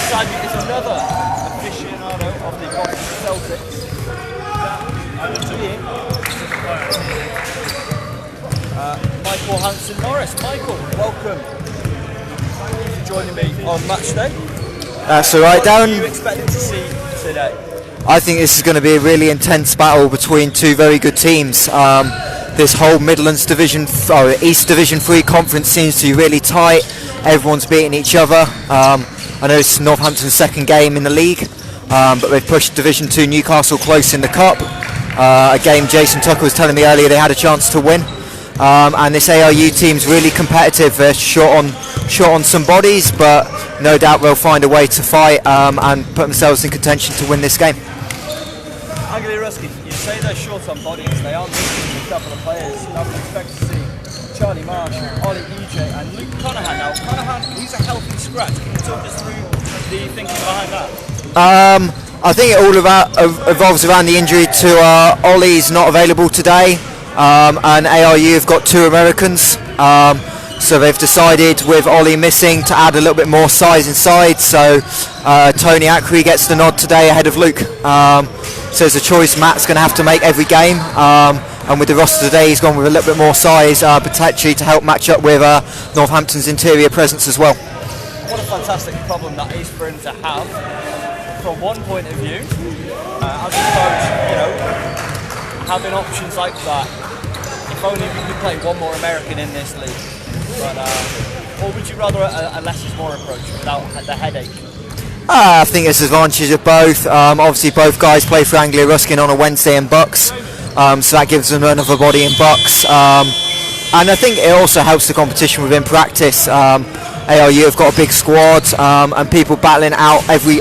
Alongside me is another aficionado of the Boston Celtics. Michael Hanson-Morris. Michael, welcome. Thank you for joining me on match day. That's alright, Darren. What are you expecting to see today? I think this is going to be a really intense battle between two very good teams. This whole Midlands Division, East Division 3 conference seems to be really tight. Everyone's beating each other. I know it's Northampton's second game in the league, but they've pushed Division 2 Newcastle close in the cup. A game Jason Tucker was telling me earlier they had a chance to win. And this ARU team's really competitive. They're short on some bodies, but no doubt they'll find a way to fight and put themselves in contention to win this game. Anglia, Ruskin, you say they're short on bodies. They are missing a couple of players. I would expect to see Charlie Marsh, Ollie EJ, and Luke Conahan. Now, Conahan, he's a healthy scratch. Can you talk us through the thinking behind that? I think it all evolves around the injury to Ollie's not available today. And ARU have got two Americans, so they've decided with Ollie missing to add a little bit more size inside, so Tony Ackery gets the nod today ahead of Luke. So it's a choice Matt's going to have to make every game, and with the roster today he's gone with a little bit more size, potentially to help match up with Northampton's interior presence as well. What a fantastic problem that is for him to have, from one point of view. I suppose, having options like that, if only we could play one more American in this league. But, or would you rather a less is more approach without the headache? I think there's advantages of both. Obviously both guys play for Anglia Ruskin on a Wednesday in Bucks, so that gives them another body in Bucks. And I think it also helps the competition within practice. ARU have got a big squad, and people battling out every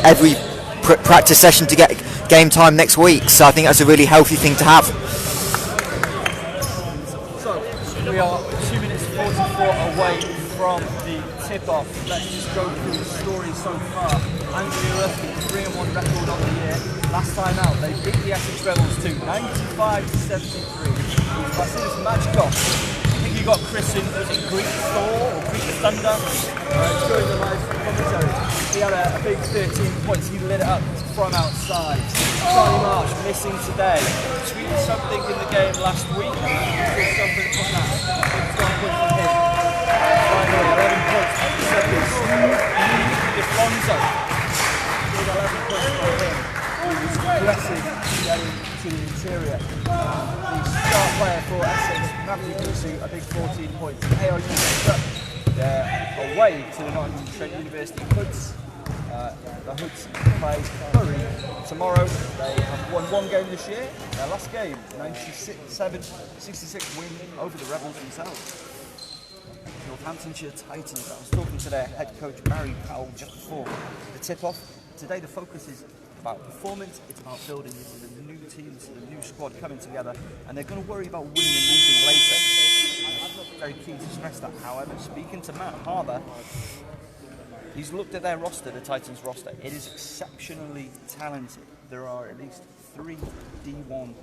practice session to get game time next week, so I think that's a really healthy thing to have. So we are 2 minutes 44 away from the tip-off. Let's just go through the story so far. Anglia Ruskin 3-1 record on the year. Last time out they beat the Essex Rebels to 95-73. That's this match cost. I think you got Chris in, was it Greek Thor or Greek Thunder? During the live commentary. He had a big 13 points, he lit it up from outside. Charlie Marsh missing today. Tweeted something in the game last week. There's something from that. It's 1 point from him. Finally, 11 points from the second. Defonso. With 11 points from him. He's aggressive getting to the interior. The star player for Essex, Matthew Kusu, a big 14 points. ARU they're away to the Northamptonshire University Hoods. The Hoods play Bury tomorrow. They have won one game this year. Their last game, 66 win over the Rebels themselves. Northamptonshire Titans. I was talking to their head coach Barry Powell just before the tip-off. Today the focus is about performance. It's about building into the new team, into the new squad coming together, and they're going to worry about winning and losing later. I'm very keen to stress that. However, speaking to Matt Harbour, he's looked at their roster, the Titans roster. It is exceptionally talented. There are at least 3 D1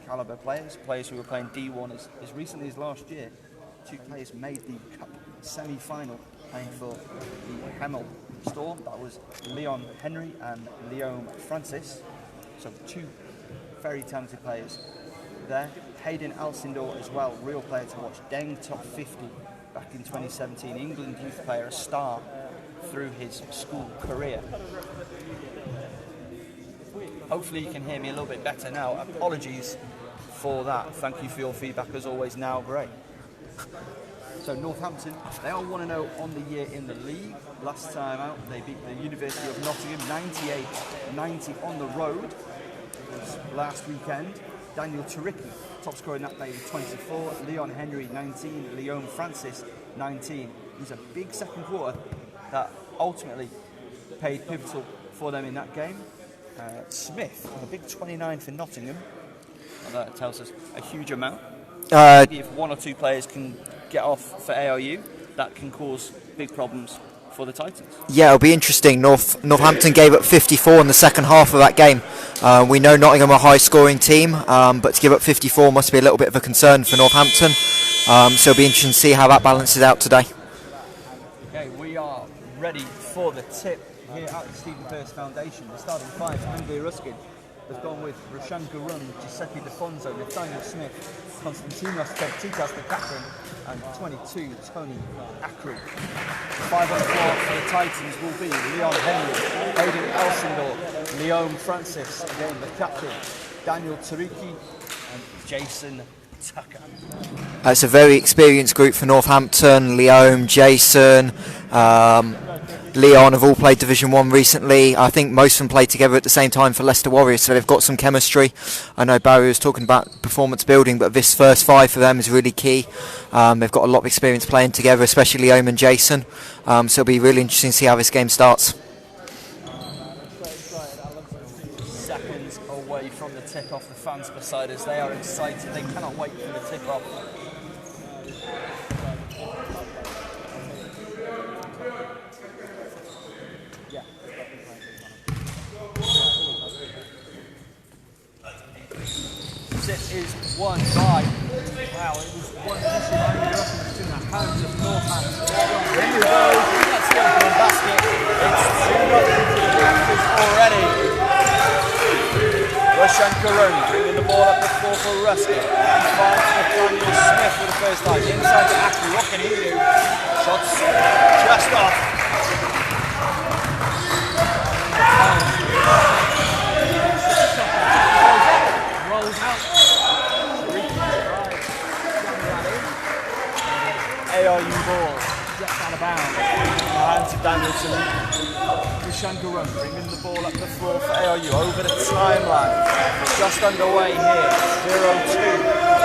caliber players who were playing D1 as recently as last year. 2 players made the cup semi-final playing for the Hemel Storm. That was Leon Henry and Leon Francis. So 2 very talented players there. Hayden Alcindor as well, real player to watch. Deng top 50 back in 2017. England youth player, a star through his school career. Hopefully you can hear me a little bit better now. Apologies for that. Thank you for your feedback as always. Now great. So Northampton, they are 1-0 on the year in the league. Last time out they beat the University of Nottingham 98-90 on the road. It was last weekend. Daniel Turicki, top scorer in that day with 24. Leon Henry 19. Leon Francis 19. It was a big second quarter that ultimately paid pivotal for them in that game. Smith, a big 29 for Nottingham. That tells us a huge amount. Maybe if 1 or 2 players can get off for ARU, that can cause big problems for the Titans. Yeah, it'll be interesting. Northampton gave up 54 in the second half of that game. We know Nottingham are a high-scoring team, but to give up 54 must be a little bit of a concern for Northampton. So it'll be interesting to see how that balances out today. Okay, we are are ready for the tip here at the Stephen Perse Foundation. The starting five, Anglia Ruskin, has gone with Ruskin, Giuseppe Defonso, Nathaniel Smith, Konstantinos Tevtikas, the captain, and 22, Tony Acri. Five on the floor for the Titans will be Leon Henry, Hayden Elsindor, Leon Francis, again the captain, Daniel Tariki, and Jason Tucker. It's a very experienced group for Northampton. Leon, Jason, Leon have all played Division 1 recently. I think most of them played together at the same time for Leicester Warriors, so they've got some chemistry. I know Barry was talking about performance building, but this first five for them is really key. They've got a lot of experience playing together, especially Leon and Jason, so it'll be really interesting to see how this game starts. Seconds away from the tip-off, the fans beside us, they are excited, they cannot wait for the tip-off. It is won by, wow, it was one issue by the Russians in the hands of Northampton. Here we go, that's the opening basket. It's 2-0 to the Raptors already. Ruskin bringing the ball up the floor for Ruskin. He finds Nathaniel Smith for the first time. Inside to Acri, what can he do? Shots just off. Rolls out. ARU ball, just out of bounds. In the hands of Daniel Tariki. Ruskin bringing the ball up the floor for ARU over the timeline. Just underway here, 0-2.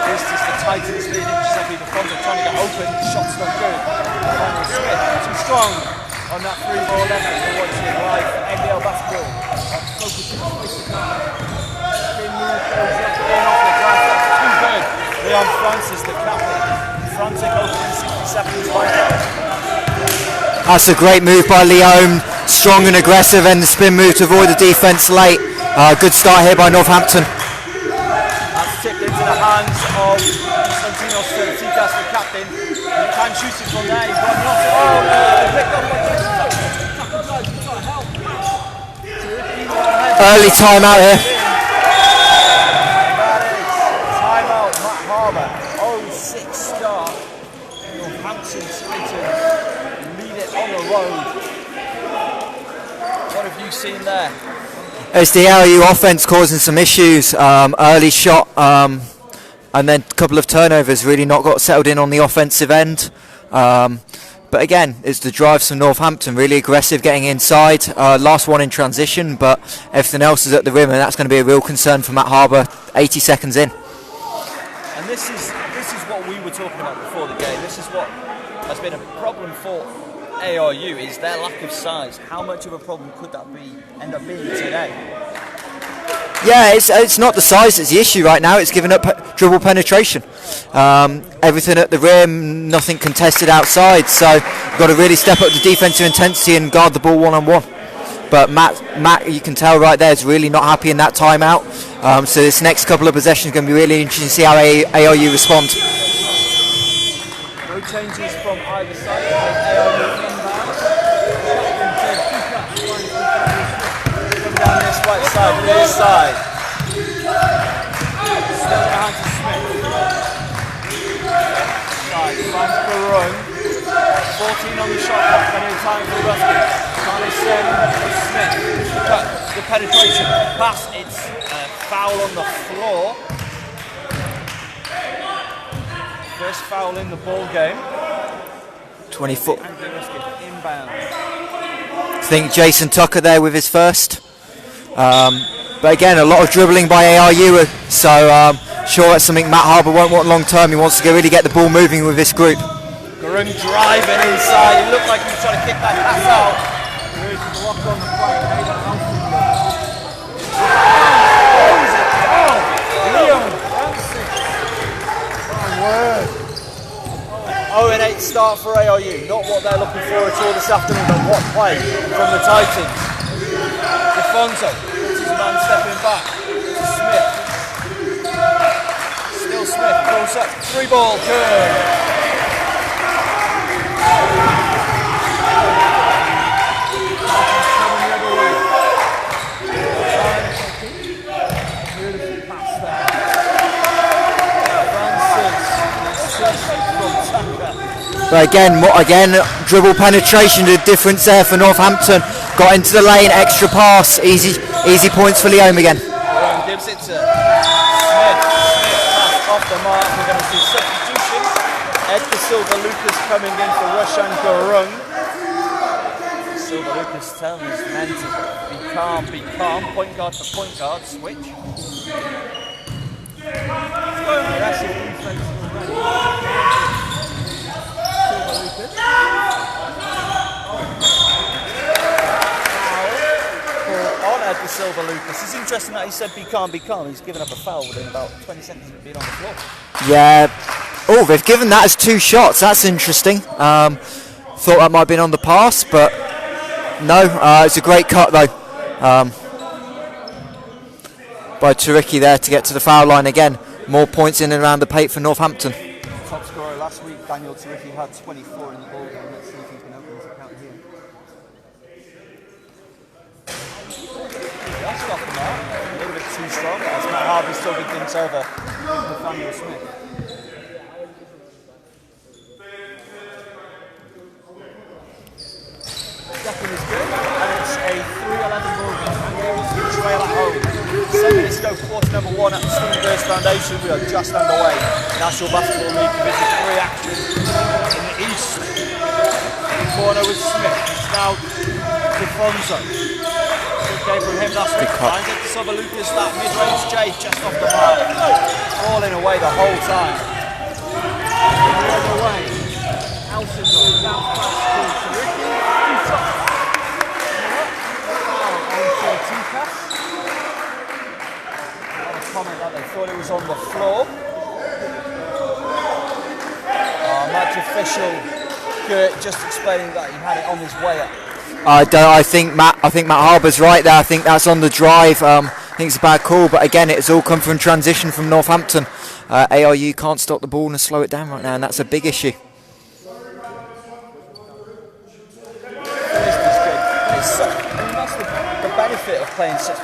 This is the Titans leading. Giuseppe Defonso trying to get open. Shot's not good. Daniel Smith too strong on that free ball effort. You're watching it live for NBL basketball. Focus on spin move goes up in off the glass. That's too good. Leon Francis, the captain. Frantic opening 60 seconds later. That's a great move by Leon, strong and aggressive, and the spin move to avoid the defence late. Good start here by Northampton. That's tipped into the hands of Konstantinos Tevtikas, the captain. He can shoot it from there, he's running off. Oh no, picked up by Early time out here. That is timeout, Matt Harbour. 0-6 start. Northampton Titans lead it on the road. What have you seen there? It's the ARU offence causing some issues. Early shot and then a couple of turnovers, really not got settled in on the offensive end. But again, it's the drives from Northampton, really aggressive getting inside. Last one in transition, but everything else is at the rim, and that's going to be a real concern for Matt Harbour 80 seconds in. And this is what we were talking about before the game. This is what has been a problem for ARU, is their lack of size. How much of a problem could that end up being today? Yeah, it's not the size that's the issue right now. It's giving up dribble penetration. Everything at the rim, nothing contested outside. So you've got to really step up the defensive intensity and guard the ball one-on-one. But Matt, you can tell right there, is really not happy in that timeout. So this next couple of possessions is going to be really interesting to see how ARU respond. No changes from either side. ARU inbound. Come down this right side, near side. Still in the hands of Smith. Side, finds Barone. 14 on the shot clock, plenty of time for Ruskin. Trying to send Smith. Cut the penetration. Pass, it's a foul on the floor. First foul in the ball game. 24. Anglia Ruskin inbound. I think Jason Tucker there with his first. But again, a lot of dribbling by ARU, so sure that's something Matt Harbour won't want long term. He wants to really get the ball moving with this group. Garun driving inside. It looked like he was trying to kick that pass out. There is a block on the play. Leon Francis. My word. 0-8 start for ARU. Not what they're looking for at all this afternoon, but what play from the Titans. Defonso. Man stepping back to Smith. Still Smith, pulls up, three ball, good. But again, dribble penetration, the difference there for Northampton. Got into the lane, extra pass, easy points for Leome again. Darren gives it to Smith. Pass off the mark. We're going to see substitution. Ed De Silva Lucas coming in for Rushan Gurung. Silva Lucas telling his men to be calm. Point guard for point guard. Switch. Aggressive defense already. On Ed De Silva Lucas. It's interesting that he said be calm. He's given up a foul within about 20 seconds of being on the floor. Yeah. Oh, they've given that as 2 shots. That's interesting. Thought that might have been on the pass, but no. It's a great cut though by Turicki there to get to the foul line again. More points in and around the paint for Northampton. Top scorer last week, Daniel Turicki, had 24 in the ball game. Let's see if he can open his account here. That's got them out. A little bit too strong. As Matt Harvey still good things over Nathaniel Smith. Second is good, and it's a 3-11 ball game. Anglia will trail at home. 7 minutes to go, quarter number 1 at the Stephen Perse Foundation. We are just underway. National Basketball League Division 3 action in the East. Corner with Smith. It's now DeFonso. Good game from him last week. Finds it to Silva Lucas. That mid-range J just off the mark. Falling away the whole time. The other way. Elsinore down past to Turicki. Comment that they thought it was on the floor. Match official Kurt just explaining that he had it on his way up. I think Matt Harbour's right there. I think that's on the drive. I think it's a bad call, but again, it's all come from transition from Northampton. ARU can't stop the ball and slow it down right now, and that's a big issue. That's the benefit of playing such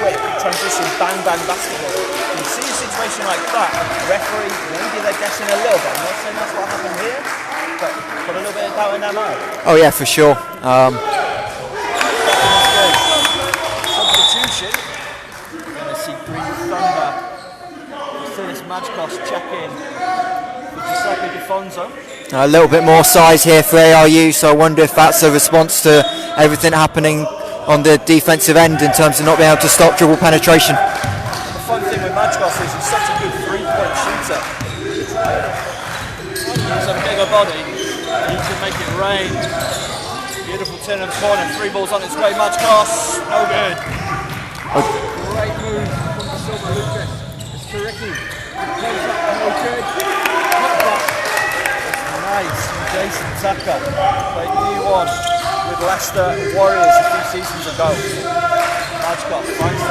quick transition bang basketball. You see a situation like that, referee, maybe they're guessing a little bit. I'm not saying that's what happened here, but put a little bit of doubt in their mind. Oh yeah, for sure. Substitution. We're going to see Green Thunder. Phyllis Majkos check in with Giuseppe DeFonso. A little bit more size here for ARU, so I wonder if that's a response to everything happening on the defensive end in terms of not being able to stop dribble penetration. The fun thing with Majkos is he's such a good three-point shooter. He's a bigger body, he can make it rain. Beautiful turn of the corner, 3 balls on its way. Majkos, no good. Great move from the Silva Lucas. It's Turicki. Close up, no good. It's nice from Jason Tucker. Played D1 with Leicester Warriors a few seasons ago. Majkos finds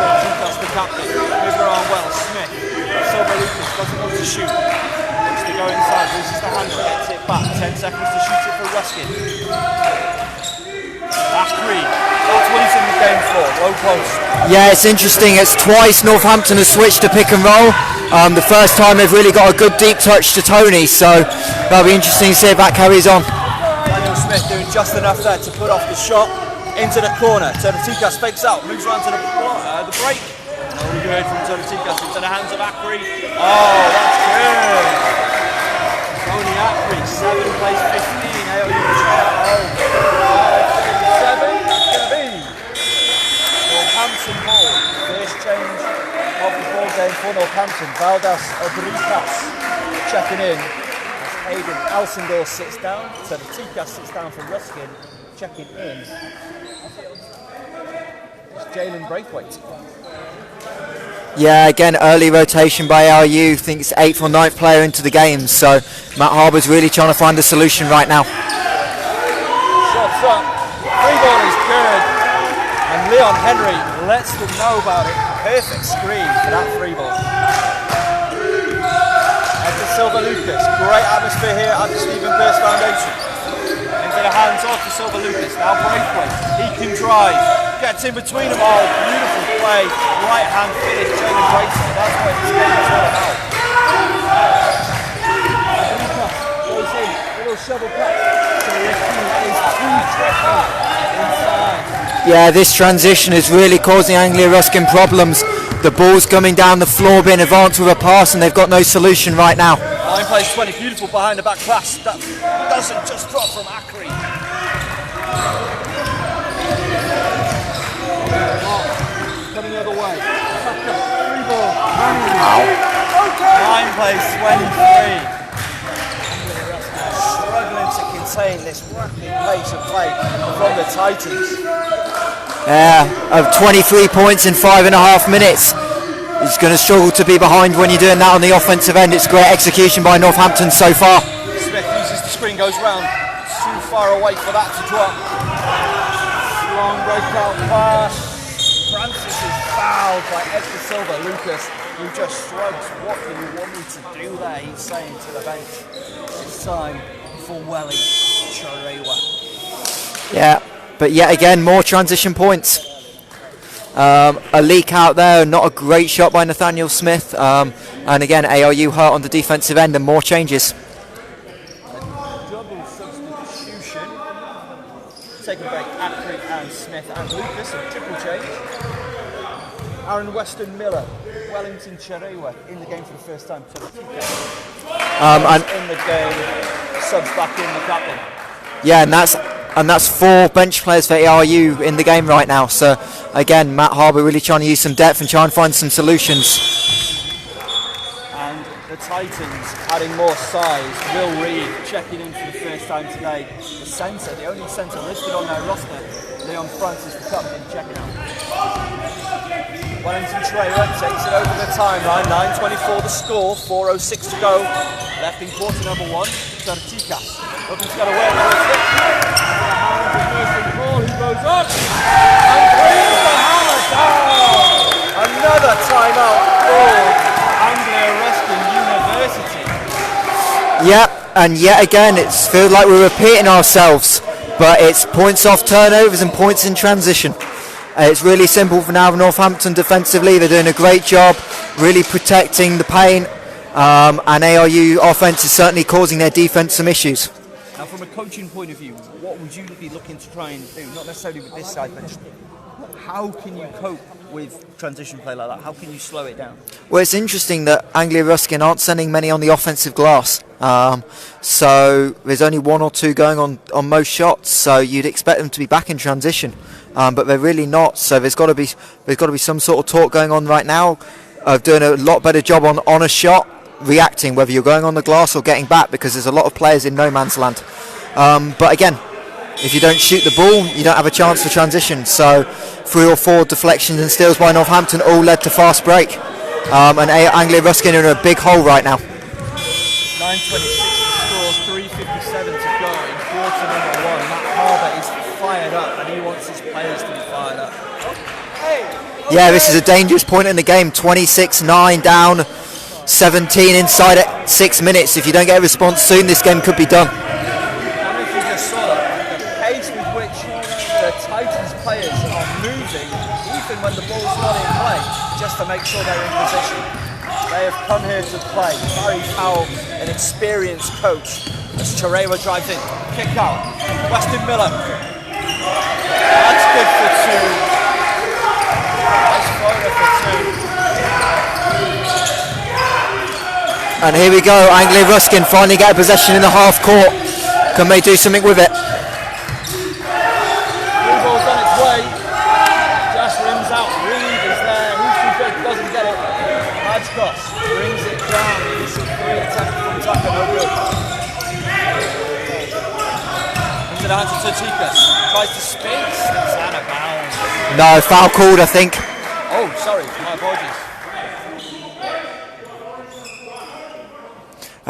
the captain. Moving around well. Smith. Silva Lucas doesn't want to shoot. Looks to go inside. Loses the handle. Gets it back. 10 seconds to shoot it for Ruskin. Akri. That's what he's in the game for. Low post. Yeah, it's interesting. It's twice Northampton has switched to pick and roll. The first time they've really got a good deep touch to Tony, so that'll be interesting to see if that carries on. Daniel Smith doing just enough there to put off the shot into the corner. Teratikas fakes out, moves around to the break. No good from Teratikas into the hands of Akri. Oh, that's good. Tony Akri, 7 plays 15. AOU trail at home. 7, that's going to be Northampton ball. First change of the ball game for Northampton. Valdas Odrikas checking in. Aidan Alcindor sits down, Teratikas sits down for Ruskin, checking in. It's Jalen Braithwaite. Yeah, again, early rotation by ARU. Think it's 8th or 9th player into the game, so Matt Harbour's really trying to find a solution right now. Shots up, 3 ball is good, and Leon Henry lets them know about it. Perfect screen for that 3 ball. Silva Lucas, great atmosphere here at the Stephen Perse Foundation. Into the hands of the Silva Lucas, now Braithwaite, he can drive, gets in between them all, beautiful play, right hand finish, Jalen Braithwaite, that's what this game is all about. Lucas goes in, little shovel pass. So Ruskin is too tricky inside. Yeah, this transition is really causing Anglia Ruskin problems. The ball's coming down the floor, being advanced with a pass, and they've got no solution right now. Line plays 20, beautiful behind the back pass. That doesn't just drop from Akri. Coming the other way. Free ball. Line plays 23. Struggling to contain this rapid pace of play from the Titans. Of 23 points in 5.5 minutes. He's going to struggle to be behind when you're doing that on the offensive end. It's great execution by Northampton so far. Smith uses the screen, goes round. Too far away for that to drop. Long breakout pass. Francis is fouled by Ed De Silva. Lucas, who just shrugs. What do you want me to do there? He's saying to the bench. It's time for Welly Charewa. Yeah, but yet again, more transition points. A leak out there, not a great shot by Nathaniel Smith. And again, ARU hurt on the defensive end and more changes. Double substitution. Taking break, Akri and Smith and Lucas, a triple change. Aaron Weston Miller, Wellington Charewa in the game for the first time. And in the game, subs back in the captain. Yeah, and that's 4 bench players for ARU in the game right now. So again, Matt Harbour really trying to use some depth and try and find some solutions. And the Titans adding more size. Will Reed checking in for the first time today. The centre, the only centre listed on their roster, Leon Francis, the captain, checking out. Wellington Charewa takes it over the timeline. 9:24 the score, 4:06 to go. Left in quarter number 1. Tartikas. Looking to get away with it. Ball, he goes up and brings the hammer down. Another timeout for Anglia Ruskin University. Yep, and yet again, it feels like we're repeating ourselves, but it's points off turnovers and points in transition. It's really simple for now. Northampton defensively, they're doing a great job, really protecting the paint, and ARU offense is certainly causing their defense some issues. Now, from a coaching point of view, what would you be looking to try and do? Not necessarily with this side, but just how can you cope with transition play like that? How can you slow it down? Well, it's interesting that Anglia Ruskin aren't sending many on the offensive glass. So there's only 1 or 2 going on most shots. So you'd expect them to be back in transition, but they're really not. So there's got to be some sort of talk going on right now of doing a lot better job on a shot, reacting whether you're going on the glass or getting back, because there's a lot of players in no man's land. But again, if you don't shoot the ball, you don't have a chance for transition. So 3 or 4 deflections and steals by Northampton all led to fast break. And Anglia Ruskin are in a big hole right now. 9:26 to score, 3:57 to go in quarter number 1. Matt Harbour is fired up and he wants his players to be fired up. Yeah, this is a dangerous point in the game. 26-9 down, 17 inside at 6 minutes. If you don't get a response soon, this game could be done. I don't know if you just saw that, the pace with which the Titans players are moving, even when the ball's not in play, just to make sure they're in position. They have come here to play. Barry Powell, an experienced coach, as Charewa drives in. Kick out. Weston Miller. That's good for 2. Nice floater for 2. And here we go. Anglia Ruskin finally get a possession in the half court. Can they do something with it? Blue ball's on its way. Just rims out. Reed is there. Who's too good? Doesn't get it. Hajkos brings it down. It's a 3 attempt from Tucker. No good. Into the hands of Tartikas. Tries to spin. Slips out of bounds. No, foul called, I think. Oh, sorry. My apologies.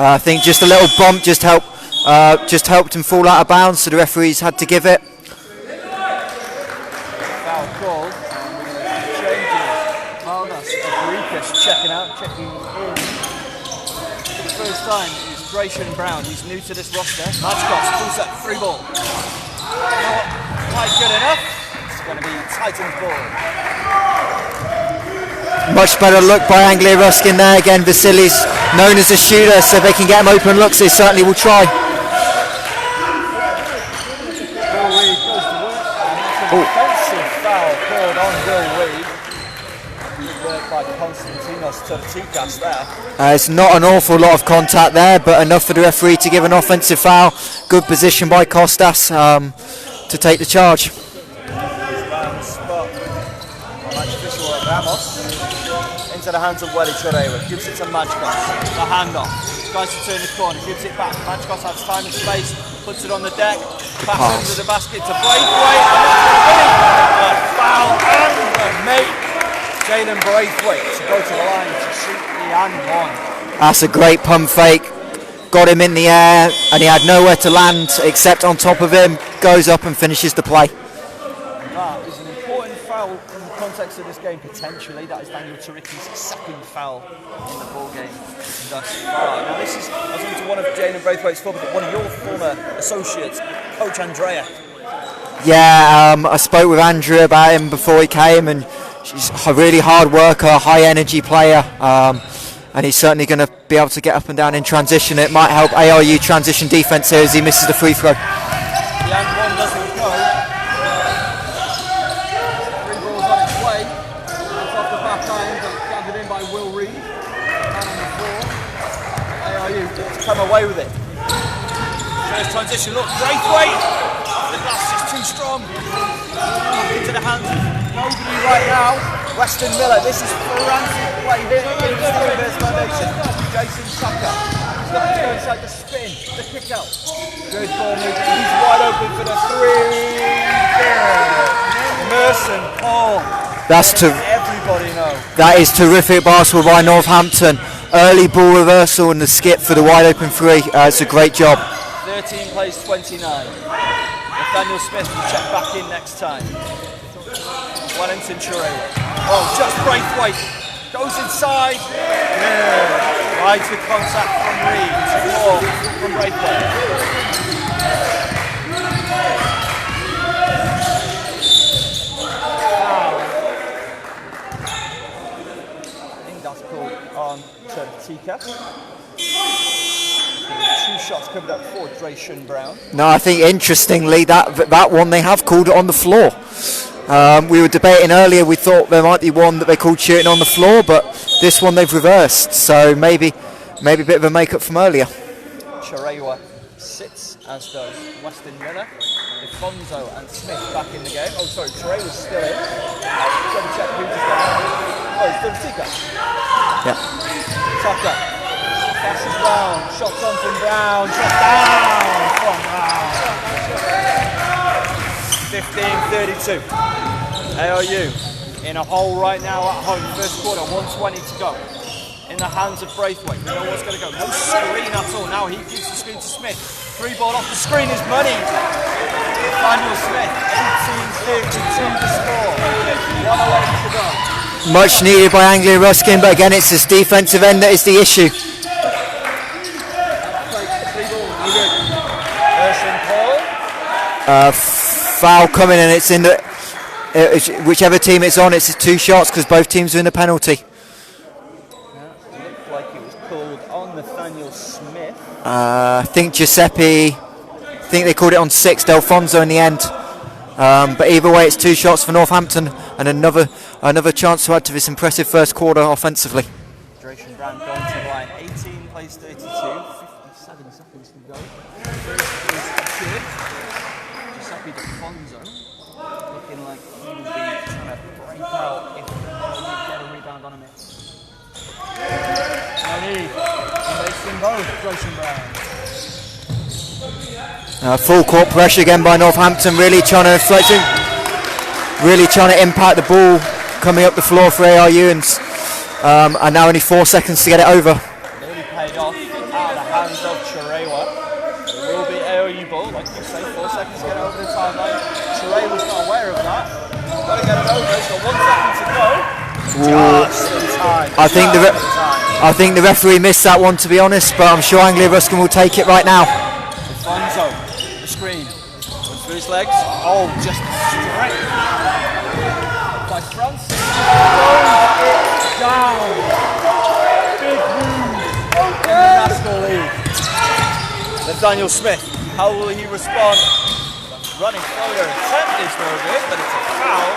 I think just a little bump just helped him fall out of bounds, so the referees had to give it. Foul call. Changes. Marnas Abrikas checking in. For the first time is Gratian Brown. He's new to this roster. Hajkos pulls up 3 ball. Not quite good enough. It's going to be Titans ball. Much better look by Anglia Ruskin there. Again, Vasily's known as a shooter, so if they can get him open looks, they certainly will try. offensive foul called on Will Reed. Good work by Konstantinos Turtikas there. It's not an awful lot of contact there, but enough for the referee to give an offensive foul. Good position by Kostas to take the charge. Round spot. Match official Ramos. Into the hands of Welly Chorewa. Gives it to Majkos. The handoff. Tries to turn the corner. Gives it back. Majkos has time and space. Puts it on the deck. Back under the basket to Braithwaite. And that's a foul and a mate. Jalen Braithwaite to go to the line to shoot the and one. That's a great pump fake. Got him in the air and he had nowhere to land except on top of him. Goes up and finishes the play. That is an important foul in the context of this game, potentially. That is Daniel Tariki's second foul in the ball game thus far. Now this is, I was on to one of Jalen Braithwaite's former, one of your former associates, Coach Andrea. Yeah, I spoke with Andrea about him before he came, and she's a really hard worker, high energy player, and he's certainly going to be able to get up and down in transition. It might help ARU transition defence here as he misses the free throw. The and one doesn't go. Free ball's on its way. It's off the back iron, but gathered in by Will Reed. Man on the floor. ARU to come away with it. First transition, look, Braithwaite. The glass is too strong. Into the hands of nobody right now. Weston Miller, this is frantic play here in the Stephen Perse Foundation. Jason Tucker. He's looking to go inside the spin, the kick out. Good ball movement. He's wide open for the three. Merson Paul. Everybody know. That is terrific basketball by Northampton. Early ball reversal and the skip for the wide open three. It's a great job. 13 plays 29. Nathaniel Smith will check back in next time. Wellington Chorewa. Oh, just Braithwaite. Goes inside. Yeah. Rides with contact from Reed. More from Braithwaite. Wow. I think that's called on Turtika. 2 shots covered up for Drayshon Brown. No, I think interestingly that one they have called it on the floor. We were debating earlier, we thought there might be one that they called shooting on the floor, but this one they've reversed, so maybe a bit of a make-up from earlier. Chorewa sits, as does Weston Miller. Defonso and Smith back in the game. Oh, sorry, Chorewa's still in. Double check who just got out. Oh, it's Tika. Yeah. Tucker. Passes Brown, shots on from Brown, shot down from Brown. 15-32. ARU in a hole right now at home. First quarter, 1:20 to go. In the hands of Braithwaite. We know what's going to go. No screen at all. Now he gives the screen to Smith. Free ball off the screen is money. Daniel Smith, 18-32 to score. 1:08 to go. Much needed by Anglia Ruskin, but again it's this defensive end that is the issue. Foul coming, and it's in the whichever team it's on. It's 2 shots because both teams are in a penalty. It looked like it was called on Nathaniel Smith. I think Giuseppe. I think they called it on 6. Delfonso in the end. But either way, it's 2 shots for Northampton and another chance to add to this impressive first quarter offensively. Drayshon Brown going to the line. 18 plays 32. 57 seconds to go. Giuseppe Defonso looking like he will be trying to break out if he get a rebound on a miss. No need. He makes them both, Drayshon Brown. Full court pressure again by Northampton, really trying to inflect it, really trying to impact the ball coming up the floor for ARU, and now only 4 seconds to get it over. Nearly paid off out of the hands of Chorewa. It will be ARU ball, like you say, 4 seconds to get over the timeline. Chorewa's not aware of that. Got to get it over, it's got 1 second to go. Just in time. I think the referee missed that one, to be honest, but I'm sure Anglia Ruskin will take it right now. Defonso, the screen, runs through his legs. Oh, just straight by Francis. Throws it down. Big move in the National League. Nathaniel Smith, how will he respond? running floater attempt is no good, but it's a foul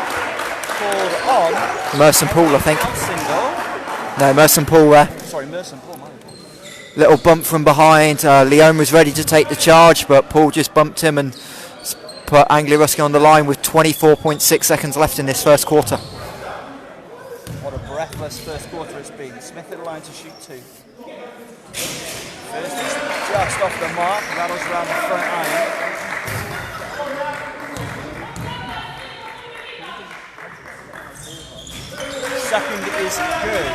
called on Merson Paul, I think. Alcindor. No, Merson Paul there. Sorry, Merson Paul. Little bump from behind. Leon was ready to take the charge, but Paul just bumped him and put Anglia Ruskin on the line with 24.6 seconds left in this first quarter. What a breathless first quarter it's been. Smith at the line to shoot 2. First is just off the mark, rattles around the front iron. Second is good.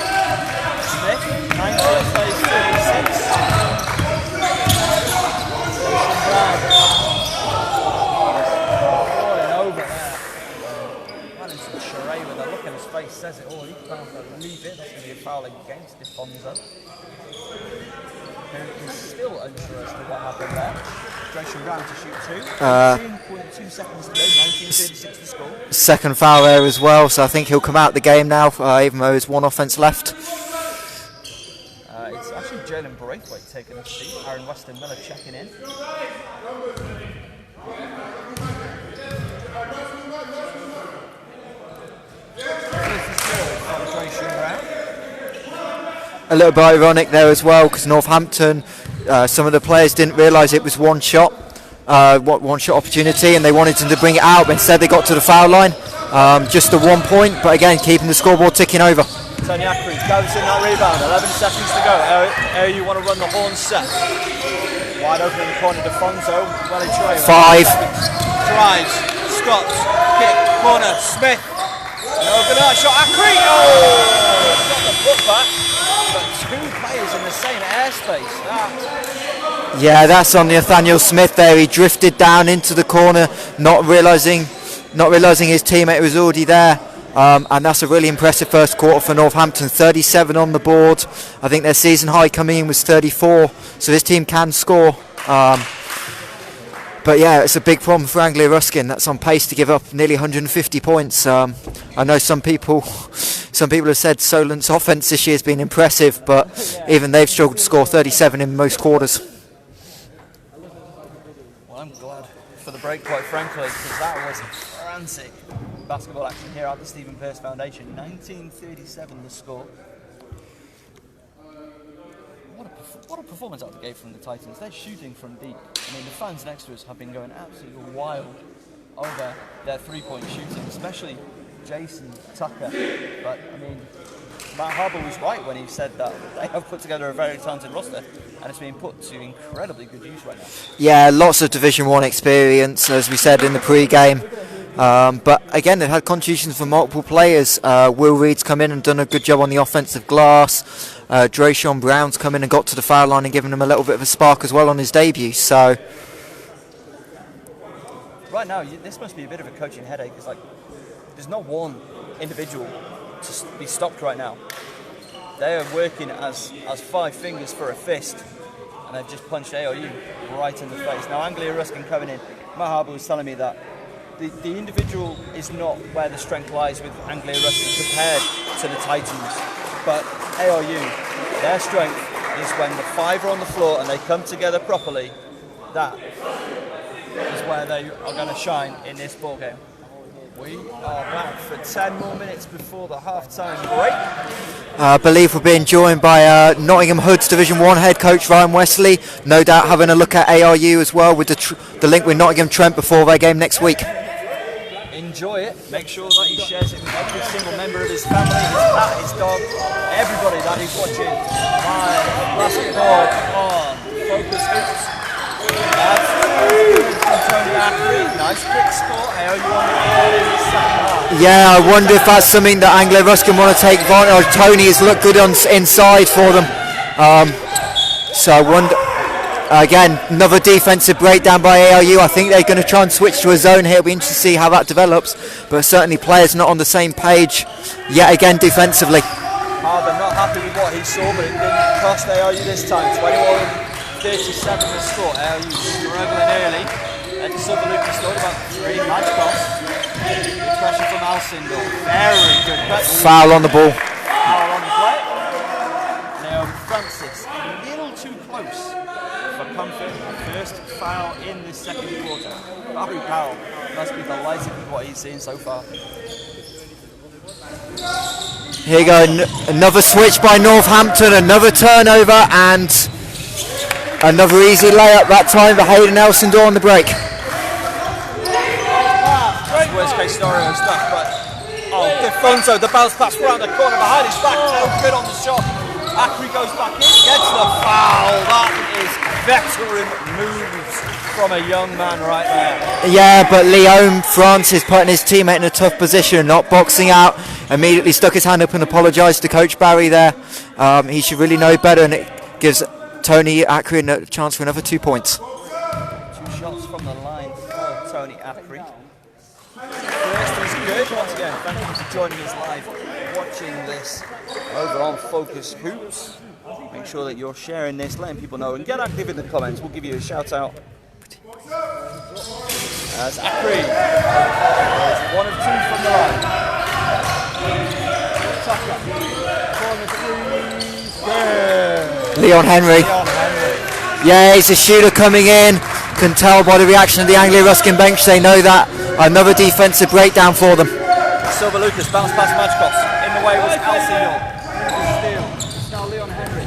Smith, 19 plays 36. Brown. Falling over there. Man into the charade with a look in his face says it all. He can't believe it. That's going to be a foul against Defonso. Who is still unsure as to what happened there. Drayson Brown to shoot 2. 2.2 seconds to go, 19:36 to score. Second foul there as well, so I think he'll come out the game now, even though there's one offence left. It's actually Jalen Braithwaite taking a seat. Aaron Weston Miller checking in. A little bit ironic there as well, because Northampton, some of the players didn't realise it was one shot opportunity, and they wanted him to bring it out, but instead they got to the foul line. Just the 1 point, but again keeping the scoreboard ticking over. Tony Ackery gathers in that rebound, 11 seconds to go. You want to run the horn set. Wide open in the corner, Defonso, Welly Troy. 5. Drives, stops, kick, corner, Smith. No good shot, Ackery. Oh! Got the foot back, but 2 players in the same airspace. Yeah, that's on Nathaniel Smith there. He drifted down into the corner, not realising his teammate was already there. And that's a really impressive first quarter for Northampton. 37 on the board. I think their season high coming in was 34, so this team can score. But yeah, it's a big problem for Anglia Ruskin. That's on pace to give up nearly 150 points. I know some people have said Solent's offence this year has been impressive, but even they've struggled to score 37 in most quarters. Well, I'm glad for the break, quite frankly, because that was frantic basketball action here at the Stephen Perse Foundation. 19:37 the score. What a performance out of the gate from the Titans. They're shooting from deep. I mean, the fans next to us have been going absolutely wild over their three-point shooting, especially Jason Tucker. But, I mean, Matt Harbour was right when he said that they have put together a very talented roster, and it's being put to incredibly good use right now. Yeah, lots of Division 1 experience, as we said in the pre-game. But again, they've had contributions from multiple players. Will Reed's come in and done a good job on the offensive glass. Drayson Brown's come in and got to the foul line and given him a little bit of a spark as well on his debut. So right now, this must be a bit of a coaching headache. It's like there's not one individual to be stopped right now. They are working as 5 fingers for a fist, and they've just punched AOU right in the face. Now Anglia Ruskin coming in. Matt Harbour was telling me that the individual is not where the strength lies with Anglia Ruskin compared to the Titans. But ARU, their strength is when the 5 are on the floor and they come together properly. That is where they are going to shine in this ball game. We are back for 10 more minutes before the half-time break. I believe we're being joined by Nottingham Hood's Division 1 head coach Ryan Wesley. No doubt having a look at ARU as well with the link with Nottingham Trent before their game next week. Enjoy it. Make sure that he shares it with every single member of his family, his cat, his dog, everybody that he's watching. My basketball on Focus Hoops. That's Tony Ackery. Nice quick score. How you want to get in the second half? Yeah, I wonder if that's something that Anglia Ruskin want to take advantage of. Tony has looked good on inside for them. So I wonder. Again, another defensive breakdown by ARU. I think they're going to try and switch to a zone here. It'll be interesting to see how that develops. But certainly players not on the same page yet again defensively. Harbour not happy with what he saw, but it didn't cost ARU this time. 21-37 the score. ARU struggling early. And Sutherland restored about 3 match cross. Good pressure from Alcindor. Very good pressure. Foul on the ball. Foul on the play. Now Francis, a little too close for comfort. First first foul in this second quarter. Barry Powell must be delighted with what he's seen so far. Here you go, another switch by Northampton, another turnover, and another easy layup that time for Hayden Elsendor on the break. That's worst case scenario stuff, but Defonso, the bounce pass around the corner behind his back, no good on the shot. Acri goes back in, gets the foul. That is veteran moves from a young man right there. Yeah, but Leon France is putting his teammate in a tough position, not boxing out. Immediately stuck his hand up and apologised to Coach Barry there. He should really know better, and it gives Tony Acri a chance for another 2 points. 2 shots from the line for Tony Acri. First is good. Once again, thank you for joining us live, watching this over on Focus Hoops. Make sure that you're sharing this, letting people know, and get active in the comments. We'll give you a shout out. As Acri is 1 of 2 from the line. Leon Henry. Yeah, he's a shooter coming in. Can tell by the reaction of the Anglia Ruskin bench. They know that. Another defensive breakdown for them. Silver Lucas bounce past Matchbox. In the way was Elsendor. It's now Leon Henry.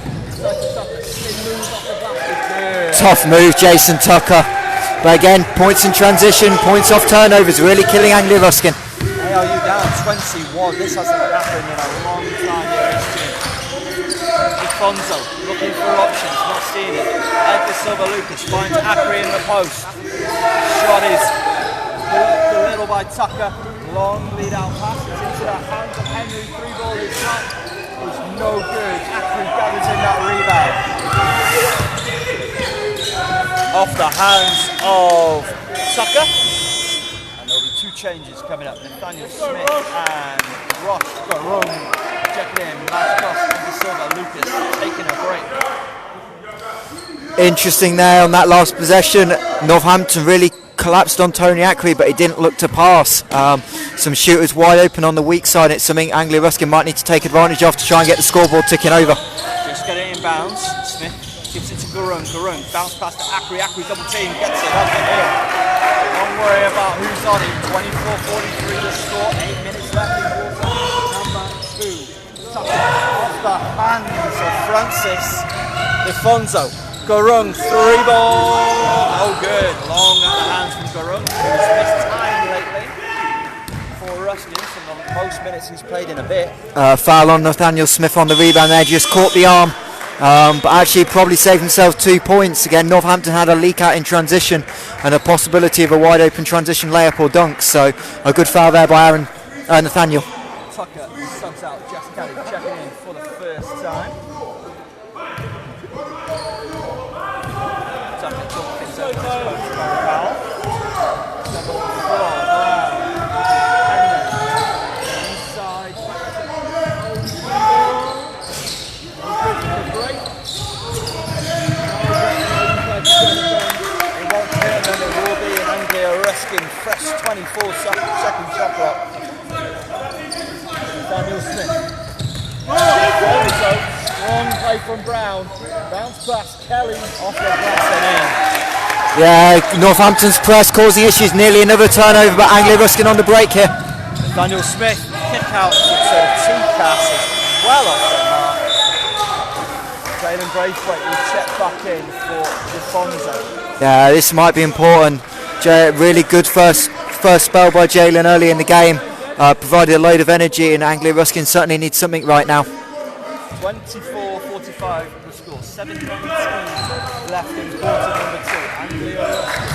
Tough move, Jason Tucker. But again, points in transition, points off turnovers, really killing Anglia Ruskin. ALU down 21. This hasn't happened in a long time here this team. Defonso looking for options, not seeing it. Edgar Silver Lucas finds Acri in the post. Shot is blocked a little by Tucker. Long lead out pass. It's into the hands of Henry. 3-ball is shot. Was no good. Acri gathers in that rebound. Off the hands of Tucker. And there'll be 2 changes coming up. Nathaniel Smith and Ross Garung checking in. Matchbox and Silva Lucas taking a break. Interesting there on that last possession. Northampton really collapsed on Tony Acri, but he didn't look to pass. Some shooters wide open on the weak side. It's something Anglia Ruskin might need to take advantage of to try and get the scoreboard ticking over. Just get it in bounds. Smith gives it to Garung. Garung bounce past to Acri. Acri double team gets it up the hill. Don't worry about who's on it. 24-43 the score. 8 minutes left in quarter number 2. Tucker off the hands of Francis Defonso. Garung 3-ball. Oh good. Long at the hands from Garung. He's missed time lately for Ruskin from the most minutes he's played in a bit. Foul on Nathaniel Smith on the rebound there, just caught the arm. But actually probably saved himself 2 points. Again, Northampton had a leak out in transition and a possibility of a wide open transition layup or dunk. So a good foul there by Nathaniel. Tucker subs out. Jess Kelly checking in for the first time. Tucker took his own foul. Inside. It won't hurt them, it will be an Anglia Ruskin fresh 24-second shot clock. Daniel Smith. Strong play from Brown. Bounce pass, Kelly off the glass and in. Yeah, Northampton's press causing issues. Nearly another turnover, but Anglia Ruskin on the break here. Daniel Smith, kick out to 2 passes. Well off the mark. Jalen Braithwaite will check back in for Defonso. Yeah, this might be important. Really good first spell by Jalen early in the game. Provided a load of energy, and Anglia Ruskin certainly needs something right now. 24-45 the score. 7:19 left in quarter number 2. Anglia Ruskin.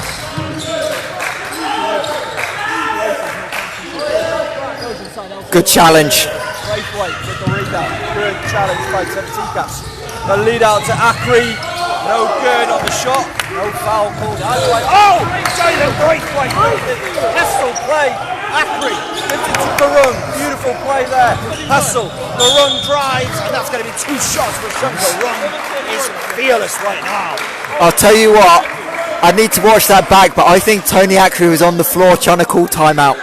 Good challenge. Braithwaite with the rebound. Good challenge by Tikas. The lead out to Acri. No good on the shot. No foul called either way. Oh! Jalen Braithwaite. Hessel play. Acri gives it to Garung. Beautiful play there. Hessel. Garung drives, and that's going to be 2 shots for Sean. Garung is fearless right now. I'll tell you what, I need to watch that back, but I think Tony Acri was on the floor trying to call timeout.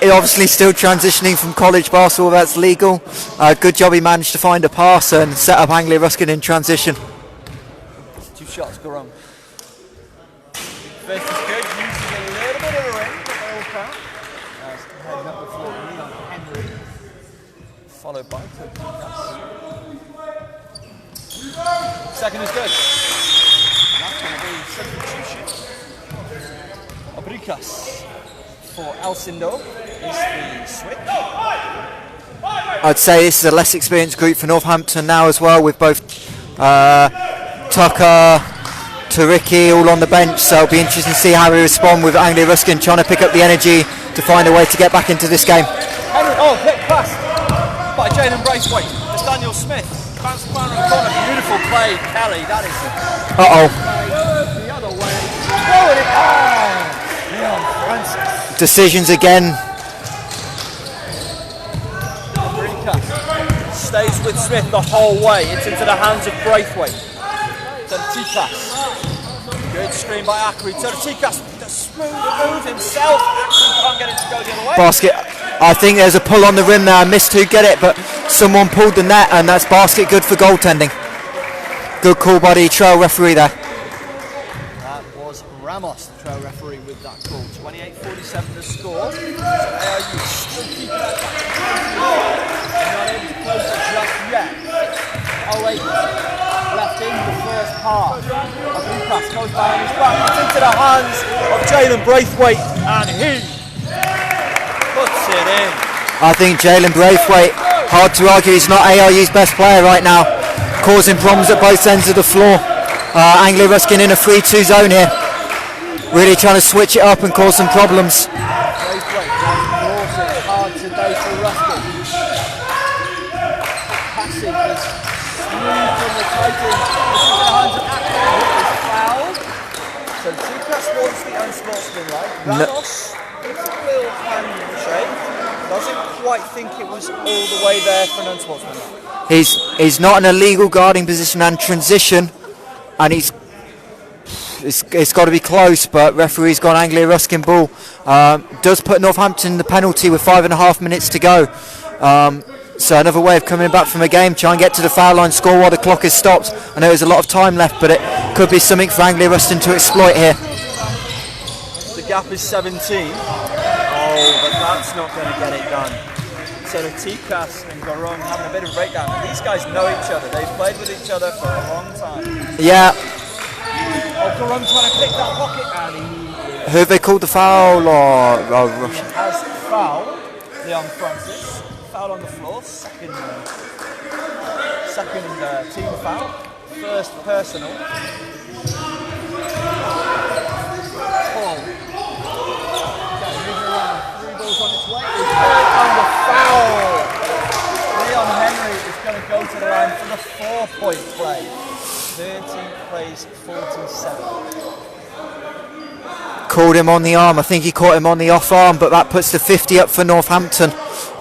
Obviously still transitioning from college basketball, that's legal. Good job he managed to find a pass and set up Anglia Ruskin in transition. 2 shots, Garung. First is good, using a little bit of a ring, but they all count. Heading up the floor, Leon Henry, followed by Tokikas. Second is good. And that's going to be substitution. Abrikas for Alcindor is the switch. I'd say this is a less experienced group for Northampton now as well, with both Tucker, Tariki all on the bench, so it'll be interesting to see how we respond with Anglia Ruskin trying to pick up the energy to find a way to get back into this game. Henry, quick pass by Jalen Braithwaite. There's Daniel Smith. Bounce the corner in the corner. Beautiful play, Kelly. That is it. The other way. Throwing it on. Leon Francis. Decisions again. Stays with Smith the whole way. It's into the hands of Braithwaite. Tikas. Good screen by Akri. Tikas, the smooth move himself. Akri can't get it to go the other way. Basket. I think there's a pull on the rim there. I missed who get it, but someone pulled the net, and that's basket good for goaltending. Good call by the trail referee there. That was Ramos, the trail referee, with that call. 28-47 the score. So ARU still keeping that back. Not able to close it just yet. 08 left in the first half. Abrikas goes down his back. It's into the hands of Jalen Braithwaite, and he puts it in. I think Jalen Braithwaite, hard to argue, he's not ARU's best player right now, causing problems at both ends of the floor. Anglia Ruskin in a 3-2 zone here, really trying to switch it up and cause some problems. Braithwaite draws it hard today for Ruskin. Passing is smooth from the Titans. This is the hands of Akron, who is fouled. So Tikas wants the unsportsmanlike. Ramos gets a little handshake. Doesn't quite think it was all the way there for an unsportsmanlike. He's not in a legal guarding position and transition, and it's got to be close, but referee's gone Anglia Ruskin ball. Does put Northampton in the penalty with 5.5 minutes to go. So another way of coming back from a game, try and get to the foul line, score while the clock is stopped. I know there's a lot of time left, but it could be something for Anglia Ruskin to exploit here. The gap is 17. Oh, but that's not going to get it done. So the Tikas and Garung having a bit of a breakdown. These guys know each other. They've played with each other for a long time. Yeah. Oh, Garung trying to pick that pocket, and Who have they called the foul? he has fouled Leon Francis. Foul on the floor. Second team foul. First personal. On its way. On the foul. Leon Henry is going to go to the line for the 4-point play. 13 plays 47. Called him on the arm. I think he caught him on the off arm, but that puts the 50 up for Northampton.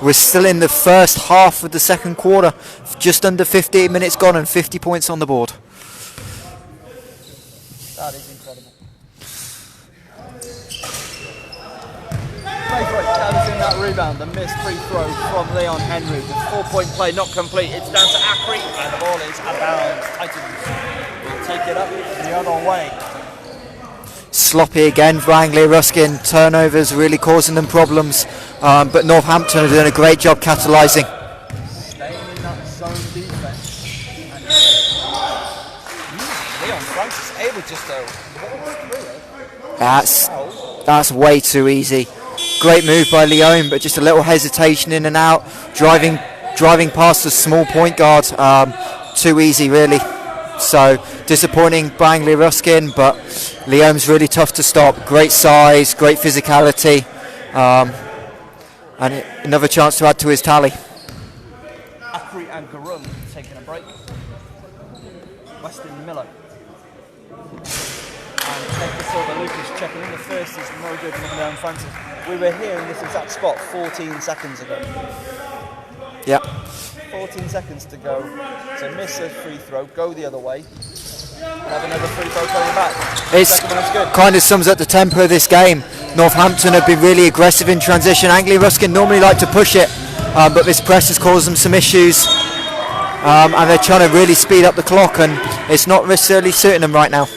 We're still in the first half of the second quarter. Just under 15 minutes gone and 50 points on the board. That is incredible. Gathers in that rebound, the missed free throw from Leon Henry. The 4-point play not complete. It's down to Akri, and the ball is out of bounds. Titans will take it up the other way. Sloppy again for Anglia Ruskin. Turnovers really causing them problems, but Northampton have done a great job capitalising. Staying in that zone defence. And Leon Francis able just to walk through it. That's way too easy. Great move by Leon, but just a little hesitation in and out. Driving past the small point guard. Too easy, really. So disappointing by Anglia Ruskin, but Leon's really tough to stop. Great size, great physicality, and another chance to add to his tally. Akri and Garung taking a break. Weston Miller. And Silva Lucas checking in. The first is no good from Leon Francis. We were here in this exact spot 14 seconds ago. Yeah. 14 seconds to go. So miss a free throw, go the other way. Have another free throw coming back. It kind of sums up the tempo of this game. Northampton have been really aggressive in transition. Anglia Ruskin normally like to push it, but this press has caused them some issues. and they're trying to really speed up the clock, and it's not necessarily suiting them right now.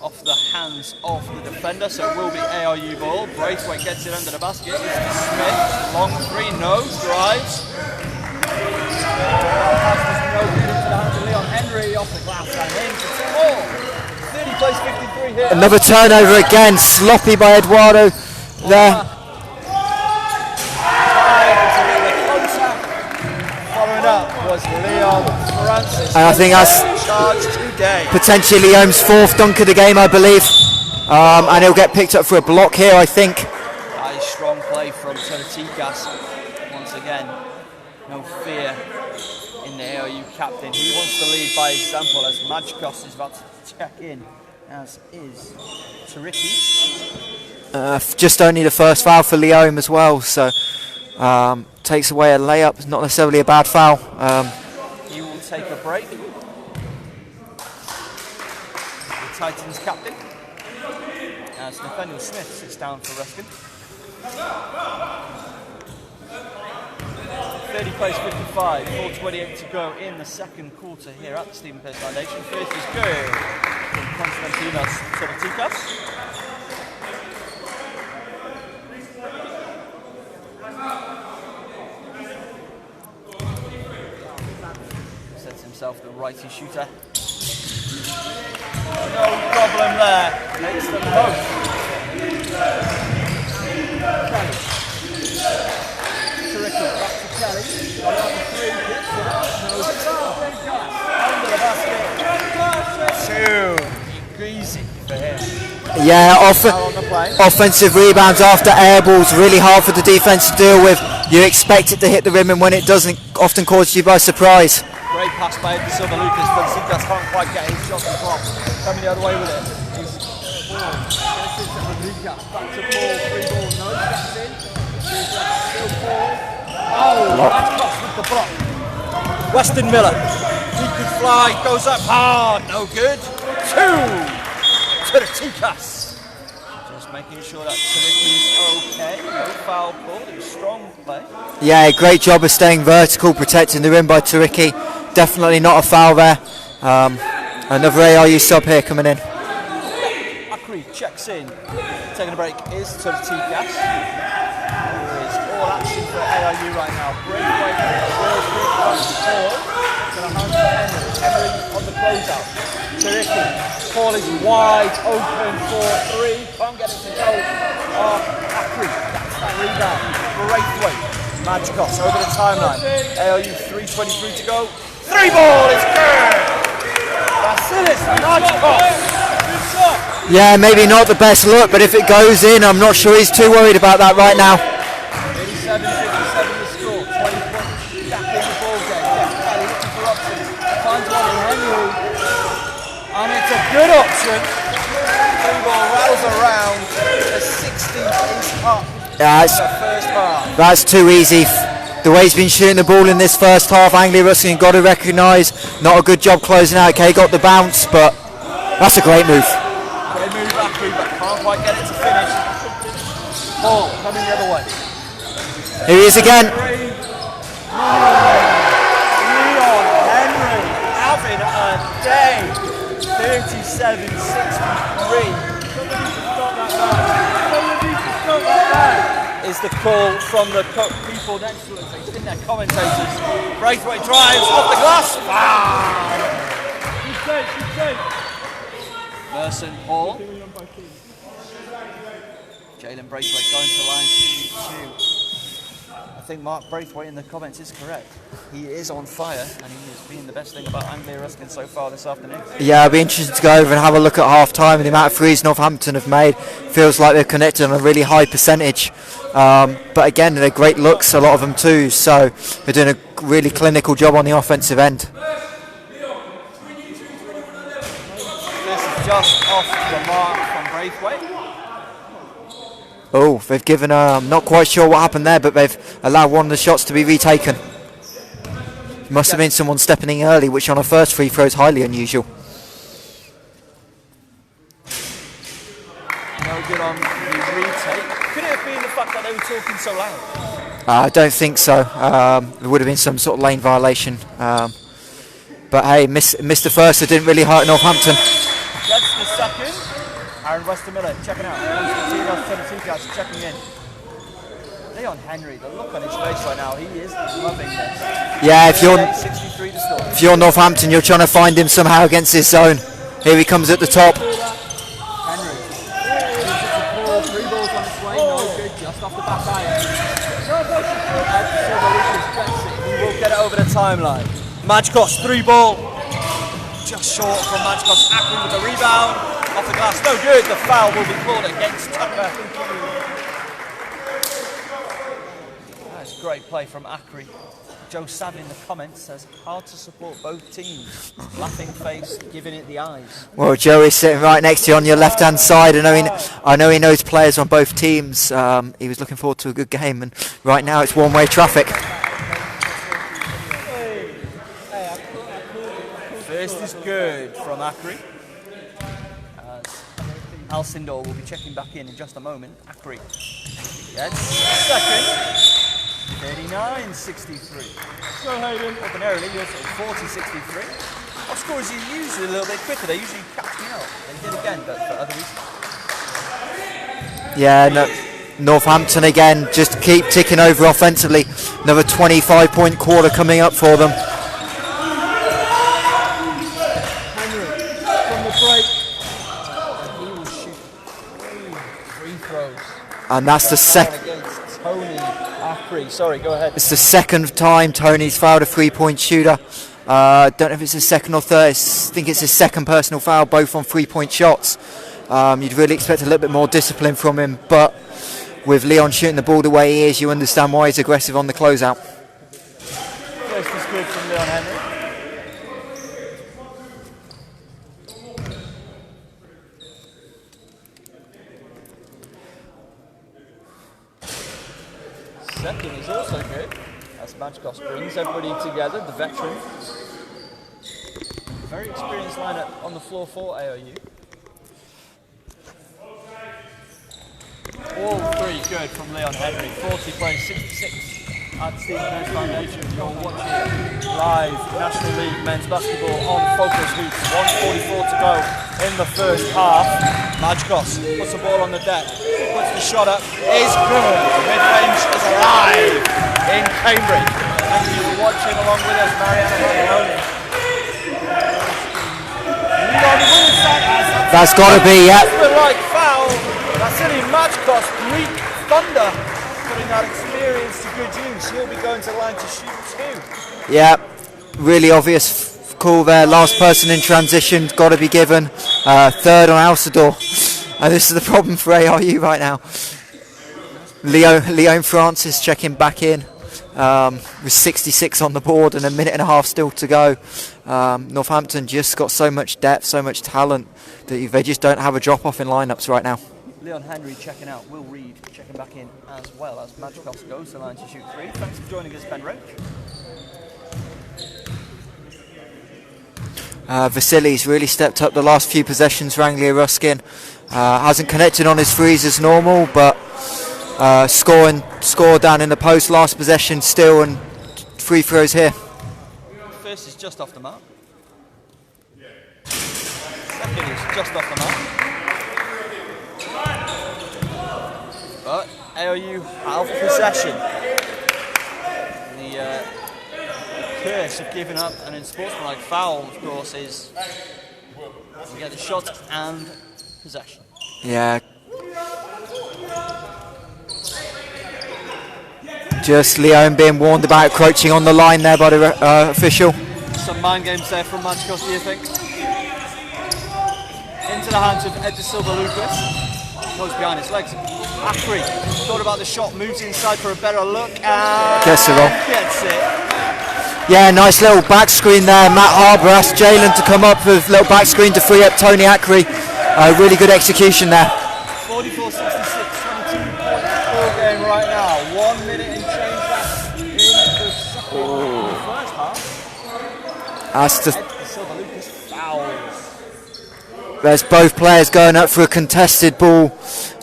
Off the hands of the defender, so it will be ARU ball. Braithwaite gets it under the basket. Smith, long three, no, drives. Pass does no good into the hands of Leon Henry, off the glass and in for 4. 30 plays 53 here. Another turnover again, sloppy by Eduardo there. Following up was Leon Francis. And I think that's potentially Leon's 4th dunk of the game, I believe. And he'll get picked up for a block here, I think. A strong play from Tikas. Once again, no fear in the ARU captain. He wants to lead by example as Majkos is about to check in, as is Tariki. Just only the first foul for Leon as well, so takes away a layup. It's not necessarily a bad foul. He will take a break. The Titans captain, as Nathaniel Smith sits down for Ruskin. 30 plays 55, 4:28 to go in the second quarter here at the Stephen Perse Foundation. First is good from Konstantinos Tsotikas. Sets himself the righty shooter. No problem there. Makes them both. Tariki back to Kelly. On the three, gets it up. Under the basket. 2. Easy for him. Yeah, offensive rebounds after air balls, really hard for the defense to deal with. You expect it to hit the rim, and when it doesn't, often causes you by surprise. Great pass by Silva Lucas, but Sigas can't quite get his shot across. Coming the other way with it. Back to Paul, 3 ball, no steps in. Still Paul. Oh, that's with the block. Weston Miller. He could fly, goes up hard, no good. 2 to the Tikas. Just making sure that Tariki's okay. No foul call, it was strong play. Yeah, great job of staying vertical, protecting the rim by Tariki. Definitely not a foul there. Another ARU sub here coming in. Akri checks in. Taking a break is Tikas. There is all action for ARU right now. Breakaway will be on the ball. Going to hand to Henry on the closeout. Tariki. Paul is wide open for 3. Can't get it to go. Akri. That's that rebound. Braithwaite. Majkos over the timeline. ARU 3:23 to go. 3 ball is good. Vasilis Majkos. Good shot. Yeah, maybe not the best look, but if it goes in, I'm not sure he's too worried about that right now. 87-57 the score. 20 points back in the ball game. Jeff Kelly looking for options. Finds one in Henry. And it's a good option. 3 ball rattles around. The 16th is up. Yeah, The first half. that's too easy. The way he's been shooting the ball in this first half, Anglia Ruskin got to recognise. Not a good job closing out. Okay, got the bounce, but that's a great move. Great move back, but can't quite get it to finish. Ball coming the other way. Here he is again. Leon Henry having a day. 37-63. Is the call from the people next to us. It's in their commentators. Braithwaite drives off the glass. Merson Hall. Jalen Braithwaite going to line to shoot 2. I think Mark Braithwaite in the comments is correct. He is on fire, and he is being the best thing about Anglia Ruskin so far this afternoon. Yeah, it'll be interesting to go over and have a look at half time and the amount of threes Northampton have made. Feels like they've connected on a really high percentage. But again, they're great looks, a lot of them too, so they're doing a really clinical job on the offensive end. This is just off the mark from Braithwaite. Oh, they've given I'm not quite sure what happened there, but they've allowed one of the shots to be retaken. Must have been someone stepping in early, which on a first free throw is highly unusual. No good on the retake. Could it have been the fact that they were talking so loud? I don't think so. There would have been some sort of lane violation. But hey, Mr. First didn't really hurt Northampton. Gets the second. Aaron Westermiller checking out. 17 guys checking in. Leon Henry, the look on his face right now, he is loving this. Yeah, if you're Northampton, you're trying to find him somehow against his zone. Here he comes at the top. Henry. Three balls on its way, no good, just off the back iron. He will get it over the timeline. Majkos, 3-ball. Just short from Majkos. Ackley with the rebound. Off the glass, no good. The foul will be called against Tucker. That's great play from Ackley. Joe Savin in the comments says, hard to support both teams. Laughing face, giving it the eyes. Well, Joe is sitting right next to you on your left-hand side. I know he knows players on both teams. He was looking forward to a good game, and right now it's one-way traffic. First is good from Ackley. Alcindor will be checking back in just a moment. Ackley gets second. 39-63. Go Hayden. Ordinarily, you're 40-63. Our scores are usually a little bit quicker. They usually catch me out. They did again, but for other reasons. Yeah, no, Northampton again, just keep ticking over offensively. Another 25-point quarter coming up for them. Henry from the break. He will shoot free throws. And that's the second. Sorry, go ahead. It's the second time Tony's fouled a three-point shooter. Don't know if it's his second or third. I think it's his second personal foul, both on three-point shots. You'd really expect a little bit more discipline from him, but with Leon shooting the ball the way he is, you understand why he's aggressive on the closeout. First is good from Leon Henry. Second is also good, as Majkos brings everybody together, the veteran. Very experienced lineup on the floor for AOU. All three good from Leon Henry, 40-66 at Stephen Perse Foundation. You're watching live National League Men's Basketball on Focus Hoops. 1:44 to go in the first half. Majkos puts the ball on the deck, puts the shot up, is good. Mid-range is alive in Cambridge. Thank you for watching along with us, Mariana Maglione. That's got to be, yeah. The right foul. That's in Majkos, Greek Thunder, putting that experience to good use. He'll be going to the line to shoot two. Yeah, really obvious call there. Last person in transition, got to be given. Third on Alcindor. And this is the problem for ARU right now. Leon Francis checking back in with 66 on the board and a minute and a half still to go. Northampton just got so much depth, so much talent that they just don't have a drop-off in lineups right now. Leon Henry checking out, Will Reed checking back in as well as Majkos goes to the line to shoot three. Thanks for joining us, Ben Roach. Vasily's really stepped up the last few possessions for Anglia Ruskin. Hasn't connected on his threes as normal, but score down in the post last possession still, and free throws here. First is just off the mark. Second is just off the mark. But AOU have possession. The curse of giving up an unsportsmanlike foul, of course, is you get the shot and possession. Yeah. Just Leon being warned about crouching on the line there by the official. Some mind games there from Majkos, do you think? Into the hands of Ed De Silva Lucas. Goes behind his legs. Ackley thought about the shot, moves inside for a better look, and gets it wrong. Gets it. Yeah, nice little back screen there. Matt Harbour asked Jalen to come up with a little back screen to free up Tony Ackley. Really good execution there. 44-66, 22-point score game right now. 1 minute and change left in the first half. That's the Ed De Silva Lucas fouls. There's both players going up for a contested ball.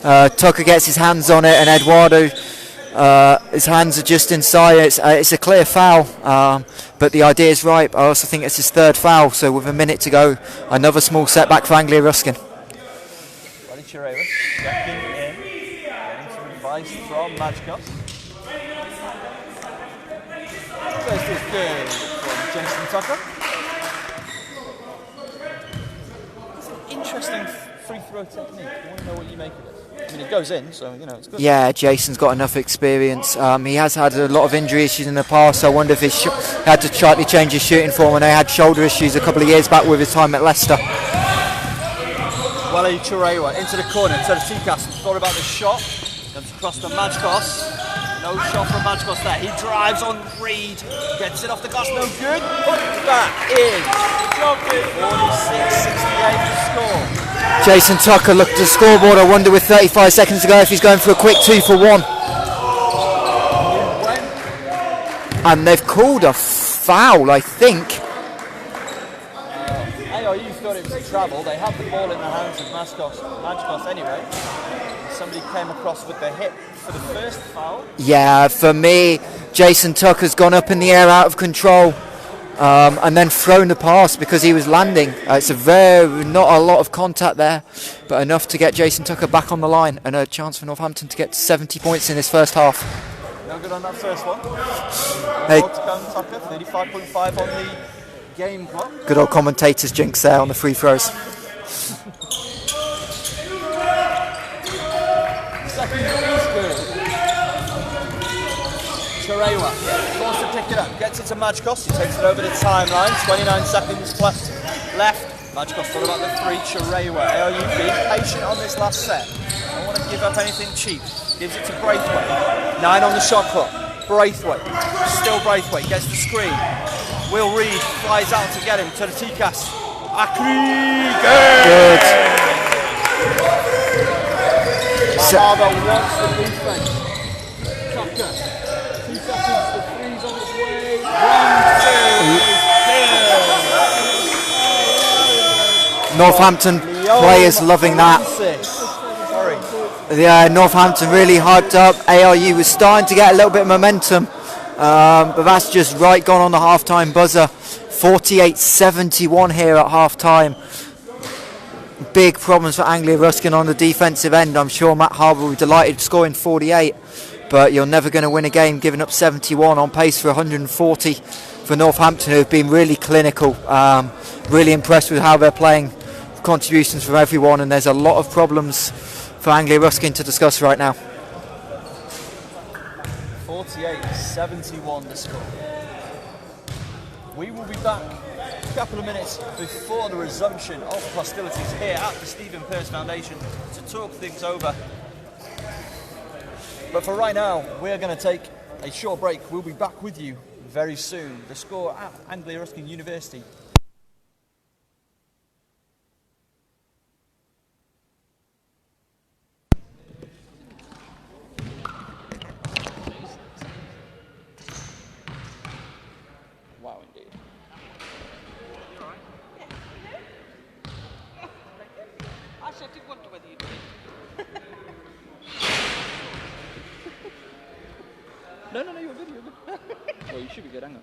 Tucker gets his hands on it, and Eduardo, his hands are just inside. It's a clear foul, but the idea is right. I also think it's his third foul, so with a minute to go, another small setback for Anglia Ruskin. Checking in, getting some advice from Majkos. First is good from Jason Tucker. It's an interesting free throw technique. I want to know what you make of it. I mean, it goes in, so it's good. Yeah, Jason's got enough experience. He has had a lot of injury issues in the past, so I wonder if he had to slightly change his shooting form, and they had shoulder issues a couple of years back with his time at Leicester. Wale Churewa into the corner, to the T-Cast. Thought about the shot, comes across to Majkos. No shot from Majkos there. He drives on Reed, gets it off the glass, no good. But that is 46-68 the score. Jason Tucker looked at the scoreboard. I wonder with 35 seconds to go if he's going for a quick 2 for 1. And they've called a foul, I think. ARU thought it was a travel. They had the ball in the hands of Majkos anyway. Somebody came across with the hit for the first foul. Yeah, for me, Jason Tucker's gone up in the air out of control, and then thrown the pass because he was landing. It's not a lot of contact there, but enough to get Jason Tucker back on the line, and a chance for Northampton to get 70 points in this first half. No good on that first one. Hey. Tucker, 35.5 on the game clock. Good old commentators jinx there on the free throws. Second is good. Churewa forced to pick it up, gets it to Majkos, he takes it over the timeline, 29 seconds left. Majkos thought about the three. Churewa, ARU being patient on this last set. Don't want to give up anything cheap. Gives it to Braithwaite. 9 on the shot clock. Braithwaite, still Braithwaite, gets the screen. Will Reed flies out to get him to the T-Cast. Akri, good! Harbour wants the defense. Tucker, 2 seconds, the three's on its way. 1, 2, Northampton players loving that. Sorry. Yeah, Northampton really hyped up. ARU was starting to get a little bit of momentum. But that's just right gone on the half-time buzzer. 48-71 here at half-time. Big problems for Anglia Ruskin on the defensive end. I'm sure Matt Harbour will be delighted scoring 48, but you're never going to win a game giving up 71, on pace for 140 for Northampton, who have been really clinical. Really impressed with how they're playing. Contributions from everyone, and there's a lot of problems for Anglia Ruskin to discuss right now. 48-71 the score. We will be back a couple of minutes before the resumption of hostilities here at the Stephen Perse Foundation to talk things over. But for right now, we're going to take a short break. We'll be back with you very soon. The score at Anglia Ruskin University. No, you're good, Well, you should be good, hang on.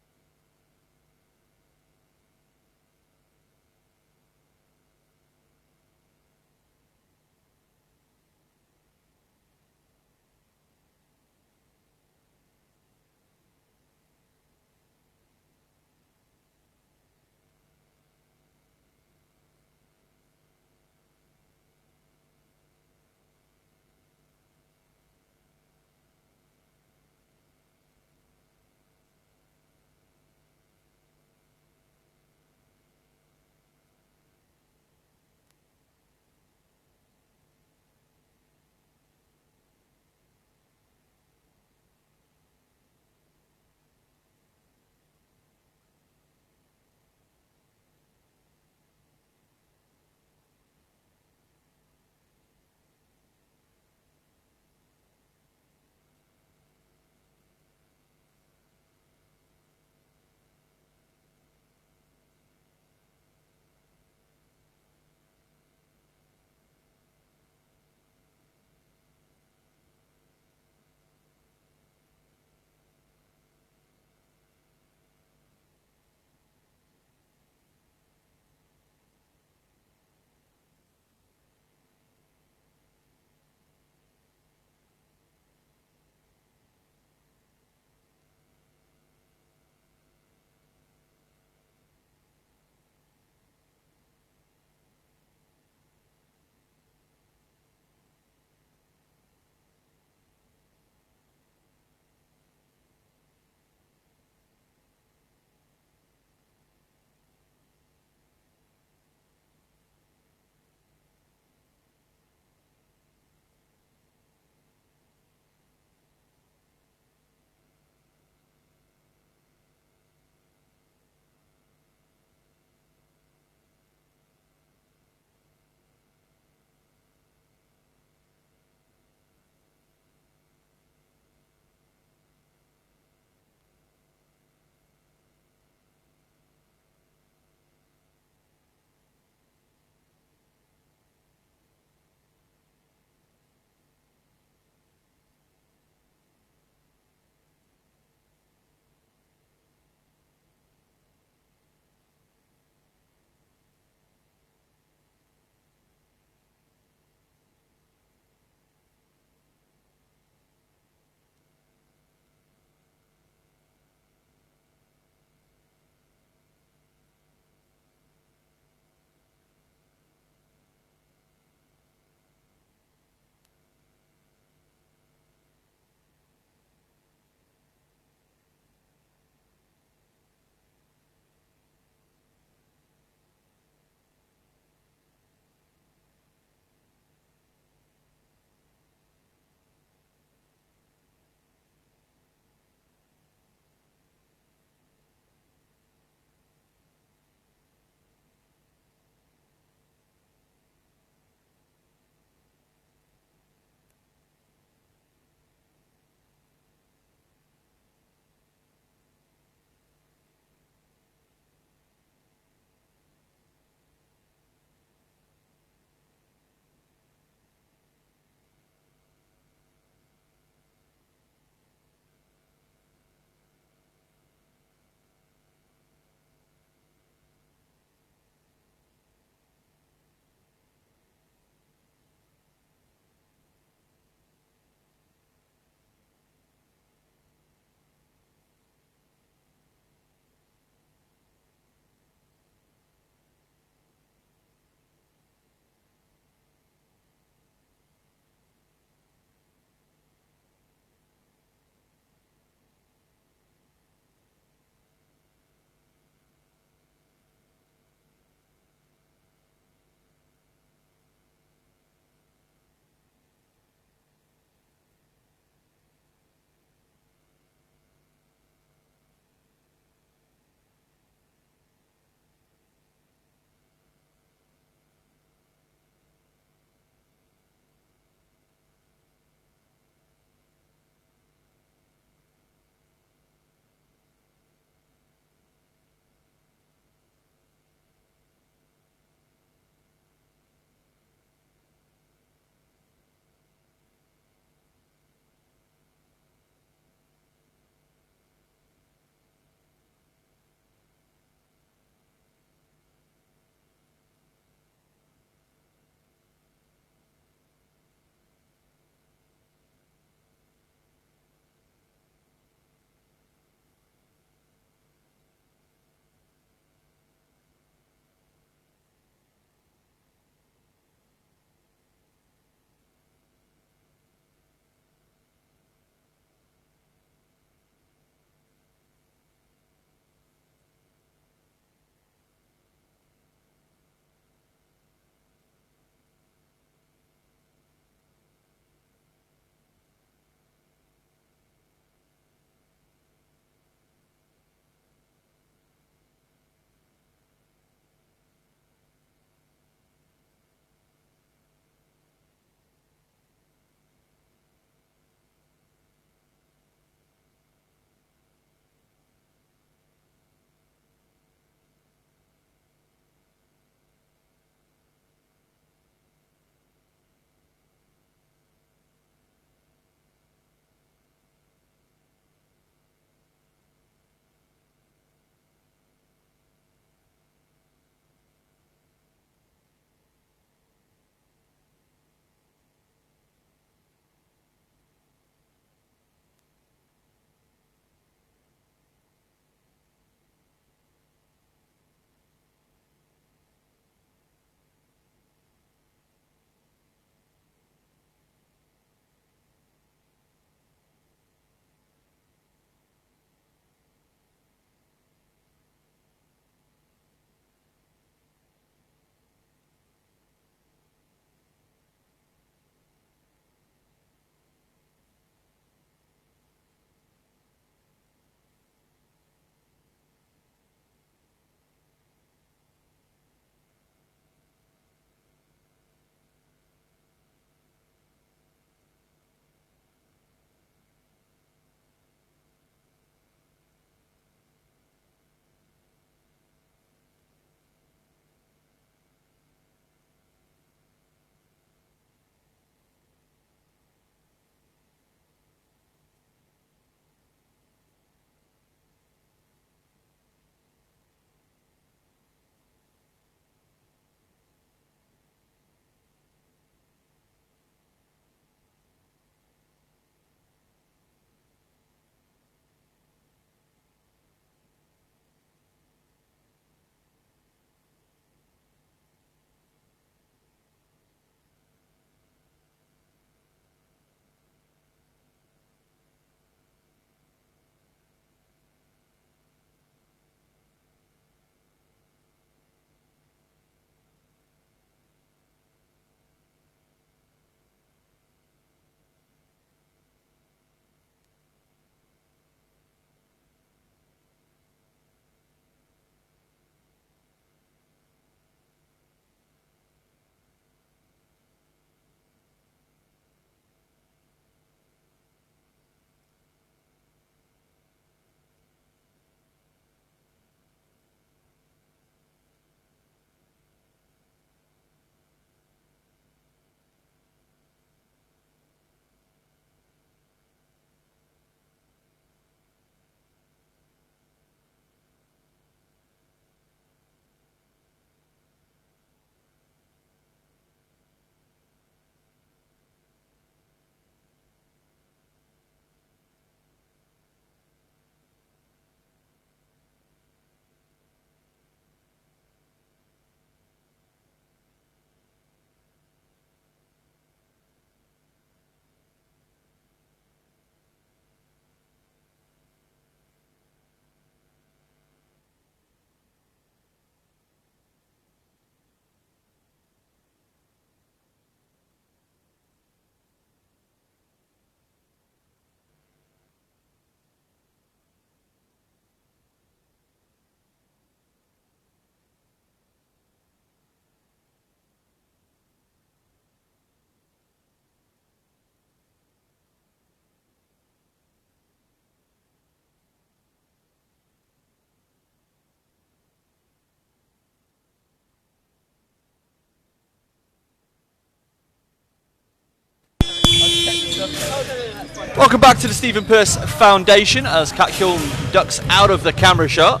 Welcome back to the Stephen Perse Foundation as Cat Kiln ducks out of the camera shot.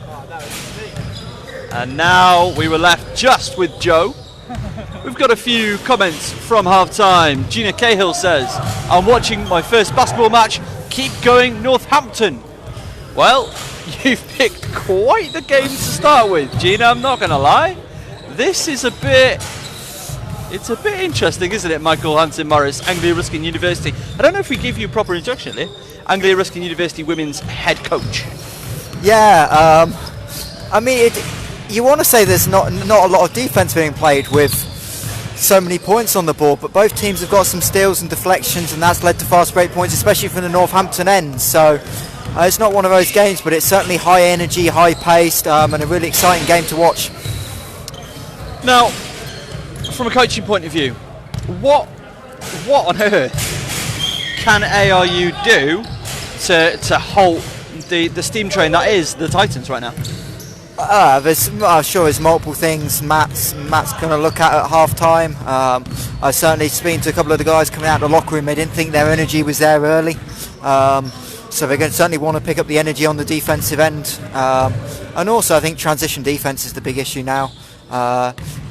And now we were left just with Joe. We've got a few comments from half-time. Gina Cahill says, I'm watching my first basketball match. Keep going, Northampton. Well, you've picked quite the game to start with, Gina, I'm not going to lie. This is it's a bit interesting, isn't it, Michael Hanson-Morris, Anglia Ruskin University. I don't know if we give you a proper introduction, Lee. Anglia Ruskin University women's head coach. Yeah, I mean, you want to say there's not a lot of defence being played with so many points on the board, but both teams have got some steals and deflections, and that's led to fast break points, especially from the Northampton end. So it's not one of those games, but it's certainly high energy, high paced, and a really exciting game to watch. Now, from a coaching point of view, what on earth can ARU do to halt the steam train that is the Titans right now? I'm sure there's multiple things Matt's going to look at half time. I certainly speaking to a couple of the guys coming out of the locker room, they didn't think their energy was there early, so they're going to certainly want to pick up the energy on the defensive end, and also I think transition defense is the big issue now.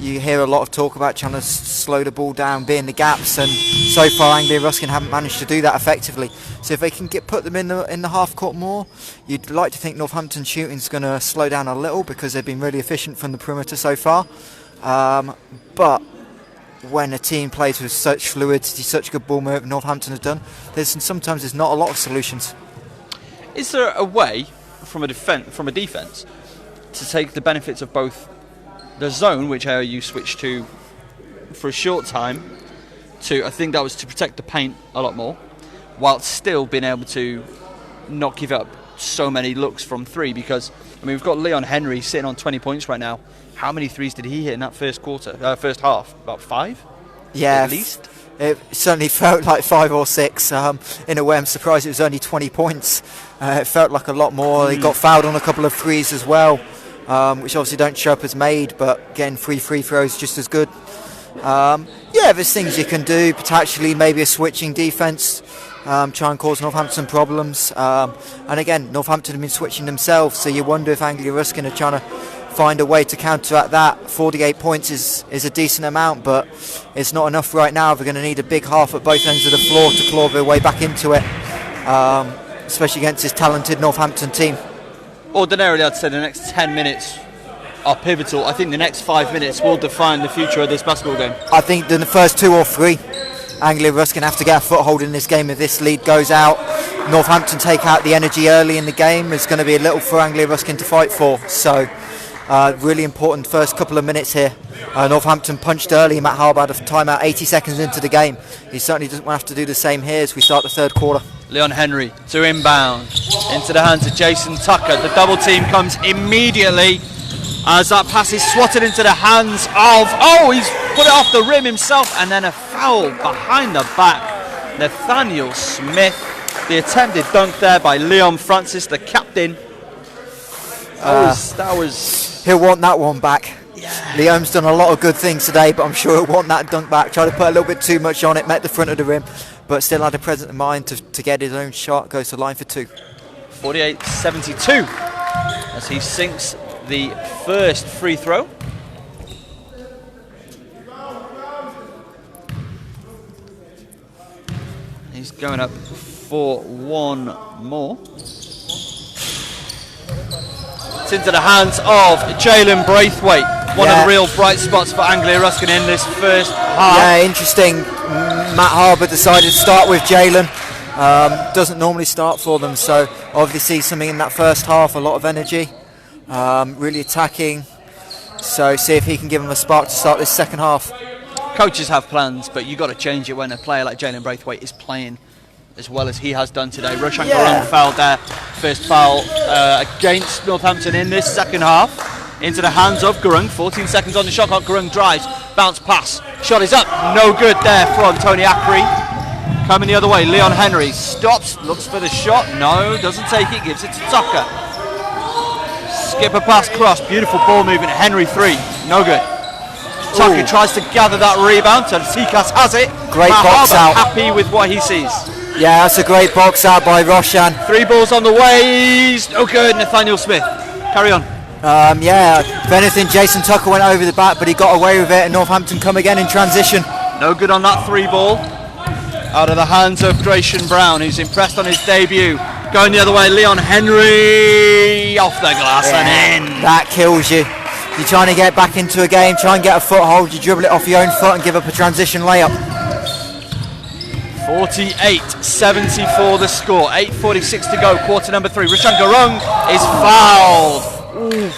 You hear a lot of talk about trying to slow the ball down, be in the gaps, and so far Anglia Ruskin haven't managed to do that effectively. So if they can put them in the half court more, you'd like to think Northampton shooting's going to slow down a little because they've been really efficient from the perimeter so far. But when a team plays with such fluidity, such good ball movement, Northampton has done, sometimes there's not a lot of solutions. Is there a way from a defence to take the benefits of both the zone, which ARU switched to for a short time, I think that was to protect the paint a lot more, while still being able to not give up so many looks from three? Because I mean, we've got Leon Henry sitting on 20 points right now. How many threes did he hit in that first half? About 5? Yeah, at least. It certainly felt like 5 or 6. In a way, I'm surprised it was only 20 points. It felt like a lot more. He got fouled on a couple of threes as well, which obviously don't show up as made, but getting free throws just as good. There's things you can do, potentially maybe a switching defence, try and cause Northampton problems. And again, Northampton have been switching themselves, so you wonder if Anglia Ruskin are trying to find a way to counteract that. 48 points is a decent amount, but it's not enough right now. They're going to need a big half at both ends of the floor to claw their way back into it, especially against this talented Northampton team. Ordinarily, I'd say the next 10 minutes are pivotal. I think the next 5 minutes will define the future of this basketball game. I think in the first 2 or 3, Anglia Ruskin have to get a foothold in this game. If this lead goes out, Northampton take out the energy early in the game. It's going to be a little for Anglia Ruskin to fight for. So, really important first couple of minutes here. Northampton punched early. Matt Harbour had a timeout 80 seconds into the game. He certainly doesn't have to do the same here as we start the third quarter. Leon Henry to inbound into the hands of Jason Tucker. The double team comes immediately as that pass is swatted into the hands of, he's put it off the rim himself, and then a foul behind the back. Nathaniel Smith, the attempted dunk there by Leon Francis, the captain. That was. He'll want that one back. Yeah. Leon's done a lot of good things today, but I'm sure he'll want that dunk back. Tried to put a little bit too much on it, met the front of the rim, but still had a presence of mind to get his own shot. Goes to the line for 2. 48-72 as he sinks the first free throw. He's going up for one more. It's into the hands of Jalen Braithwaite, one of the real bright spots for Anglia Ruskin in this first half. Yeah, interesting. Matt Harbour decided to start with Jalen. Doesn't normally start for them, so obviously something in that first half, a lot of energy, really attacking. So see if he can give him a spark to start this second half. Coaches have plans, but you've got to change it when a player like Jalen Braithwaite is playing as well as he has done today. Ruskin fouled there. First foul against Northampton in this second half. Into the hands of Gurung. 14 seconds on the shot clock. Gurung drives. Bounce pass. Shot is up. No good there from Tony Ackery. Coming the other way. Leon Henry stops. Looks for the shot. No, doesn't take it. Gives it to Tucker. Skipper pass cross. Beautiful ball movement. Henry 3. No good. Tucker tries to gather that rebound. So Tikas has it. Great box out. Happy with what he sees. Yeah, that's a great box out by Roshan. 3 balls on the way. No good. Nathaniel Smith. Carry on. Yeah, if anything, Jason Tucker went over the bat, but he got away with it, and Northampton come again in transition. No good on that 3 ball. Out of the hands of Gratian Brown, who's impressed on his debut. Going the other way, Leon Henry off the glass and in. That kills you. You're trying to get back into a game, try and get a foothold, you dribble it off your own foot and give up a transition layup. 48-74 the score. 8:46 to go. Quarter number 3. Rishan Gurung is fouled. Ooh,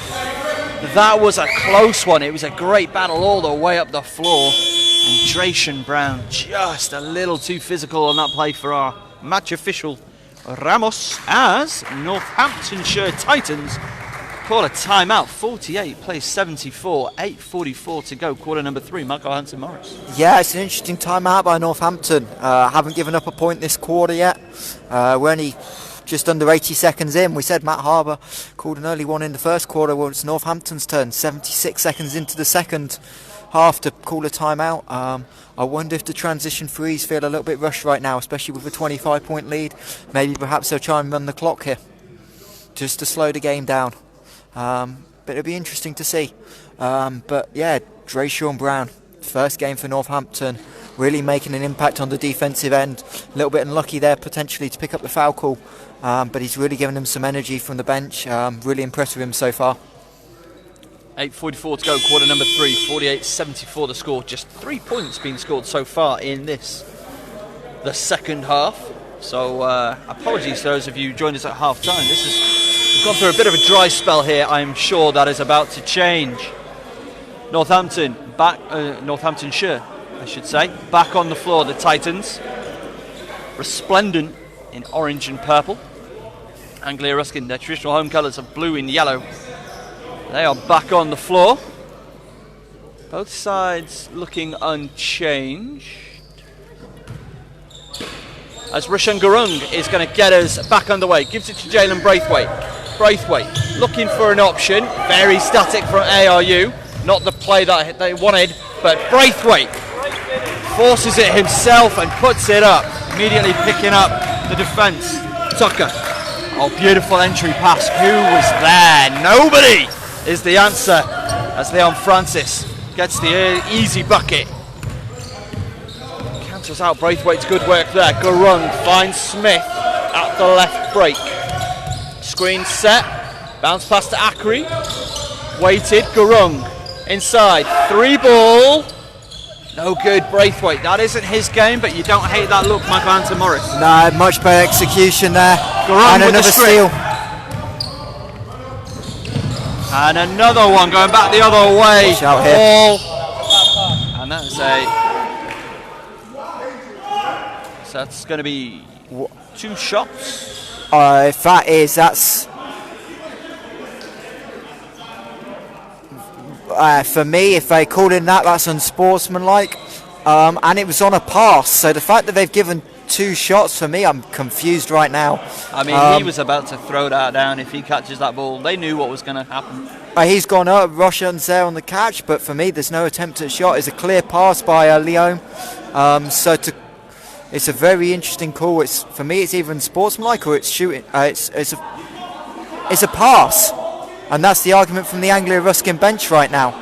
that was a close one. It was a great battle all the way up the floor. And Dratian Brown just a little too physical on that play for our match official Ramos, as Northamptonshire Titans call a timeout. 48 plays 74. 8:44 to go. Quarter number 3. Michael Hanson-Morris. Yeah, it's an interesting timeout by Northampton. Haven't given up a point this quarter yet. We're only just under 80 seconds in. We said Matt Harbour called an early one in the first quarter. Well, it's Northampton's turn. 76 seconds into the second half to call a timeout. I wonder if the transition threes feel a little bit rushed right now, especially with a 25-point lead. Maybe perhaps they'll try and run the clock here just to slow the game down. But it'll be interesting to see. But yeah, Dratian Brown, first game for Northampton, really making an impact on the defensive end. A little bit unlucky there potentially to pick up the foul call, but he's really given them some energy from the bench. Really impressed with him so far. 8:44 to go, quarter number 3. 48-74 the score. Just 3 points being scored so far in the second half. So apologies to those of you who joined us at half time. We've gone through a bit of a dry spell here. I'm sure that is about to change. Northamptonshire, I should say, back on the floor. The Titans, resplendent in orange and purple. Anglia Ruskin, their traditional home colours of blue and yellow. They are back on the floor. Both sides looking unchanged. As Rishan Gurung is going to get us back underway. Gives it to Jalen Braithwaite. Braithwaite looking for an option. Very static from ARU. Not the play that they wanted, but Braithwaite forces it himself and puts it up. Immediately picking up the defence. Tucker. Oh, beautiful entry pass. Who was there? Nobody is the answer, as Leon Francis gets the easy bucket. Cancels out Braithwaite's good work there. Gurung finds Smith at the left break. Screen set. Bounce pass to Akri. Waited. Gurung inside. 3 ball. No good. Braithwaite. That isn't his game, but you don't hate that look, Michael Hanson-Morris. No, much better execution there. Gurung and with another the strip. steal. And another one going back the other way. Watch out here. Ball. And that's so that's going to be 2 shots. If that is, that's for me. If they call in that's unsportsmanlike, and it was on a pass. So the fact that they've given 2 shots, for me, I'm confused right now. I mean, he was about to throw that down if he catches that ball. They knew what was going to happen. He's gone up. Roshan's there on the catch, but for me, there's no attempt at shot. It's a clear pass by Leon. It's a very interesting call. For me, it's either unsportsmanlike or it's shooting. It's a pass, and that's the argument from the Anglia Ruskin bench right now.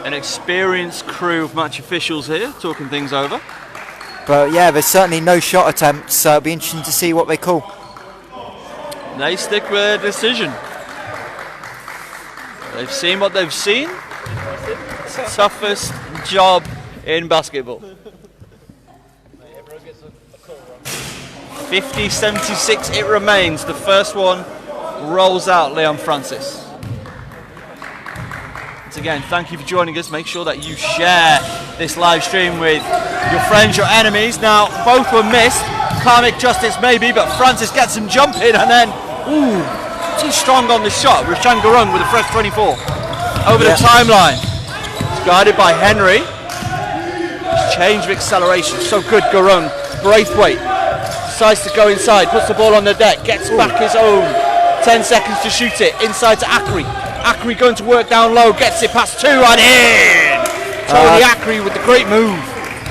An experienced crew of match officials here talking things over. But yeah, there's certainly no shot attempts, so it'll be interesting to see what they call. They stick with their decision. They've seen what they've seen. Toughest job in basketball. 50-76 it remains. The first one rolls out, Leon Francis. Once again, thank you for joining us. Make sure that you share this live stream with your friends, your enemies. Now, both were missed. Karmic justice maybe, but Francis gets him jumping and then, too strong on the shot. Rishan Gurung with a fresh 24. Over the timeline. It's guided by Henry. Change of acceleration. So good, Gurung. Braithwaite decides to go inside, puts the ball on the deck, gets back his own. 10 seconds to shoot it. Inside to Akri. Akri going to work down low, gets it past 2 and in. Tony Akri with the great move.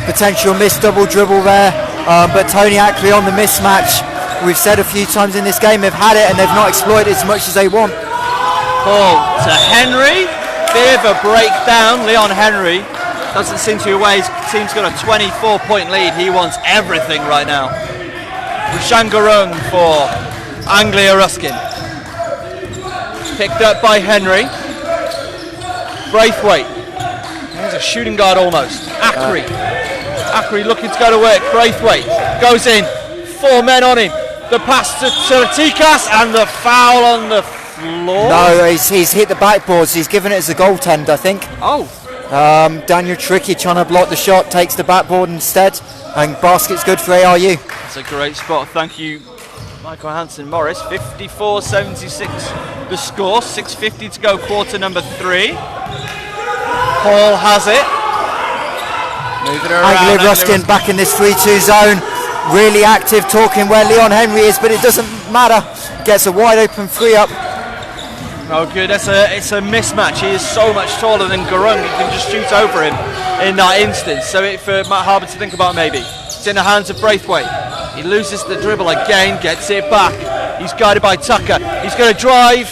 potential missed double dribble there, but Tony Ackley on the mismatch. We've said a few times in this game they've had it and they've not exploited it as much as they want. Paul to Henry, bit of a breakdown. Leon Henry doesn't seem to be away. His team's got a 24-point lead. He wants everything right now. Rushan Gurung for Anglia Ruskin. Picked up by Henry. Braithwaite. He's a shooting guard almost. Ackery looking to go to work. Braithwaite goes in. 4 men on him. The pass to Tiratikas and the foul on the floor. No, he's hit the backboards. He's given it as a goaltend, I think. Oh. Daniel Tricky trying to block the shot, takes the backboard instead, and basket's good for ARU. That's a great spot. Thank you, Michael Hanson-Morris. 54-76 the score. 6:50 to go, quarter number 3. Paul has it. Moving around. Anglia Ruskin back in this 3-2 zone. Really active, talking where Leon Henry is, but it doesn't matter. Gets a wide open 3 up. Oh, good. It's a mismatch. He is so much taller than Gurung. He can just shoot over him in that instance. So for Matt Harbour to think about maybe. It's in the hands of Braithwaite. He loses the dribble again, gets it back. He's guided by Tucker. He's going to drive.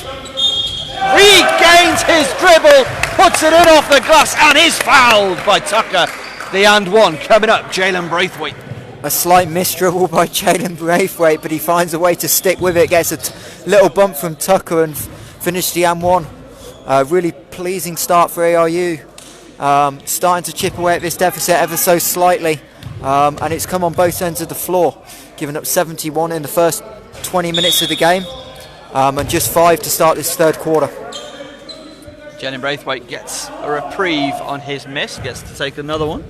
Regains his dribble, puts it in off the glass, and is fouled by Tucker. The and one coming up, Jalen Braithwaite. A slight miss dribble by Jalen Braithwaite, but he finds a way to stick with it. Gets a little bump from Tucker and finish the M1. Really pleasing start for ARU. Starting to chip away at this deficit ever so slightly. And it's come on both ends of the floor. Giving up 71 in the first 20 minutes of the game. And just 5 to start this third quarter. Jalen Braithwaite gets a reprieve on his miss. Gets to take another one.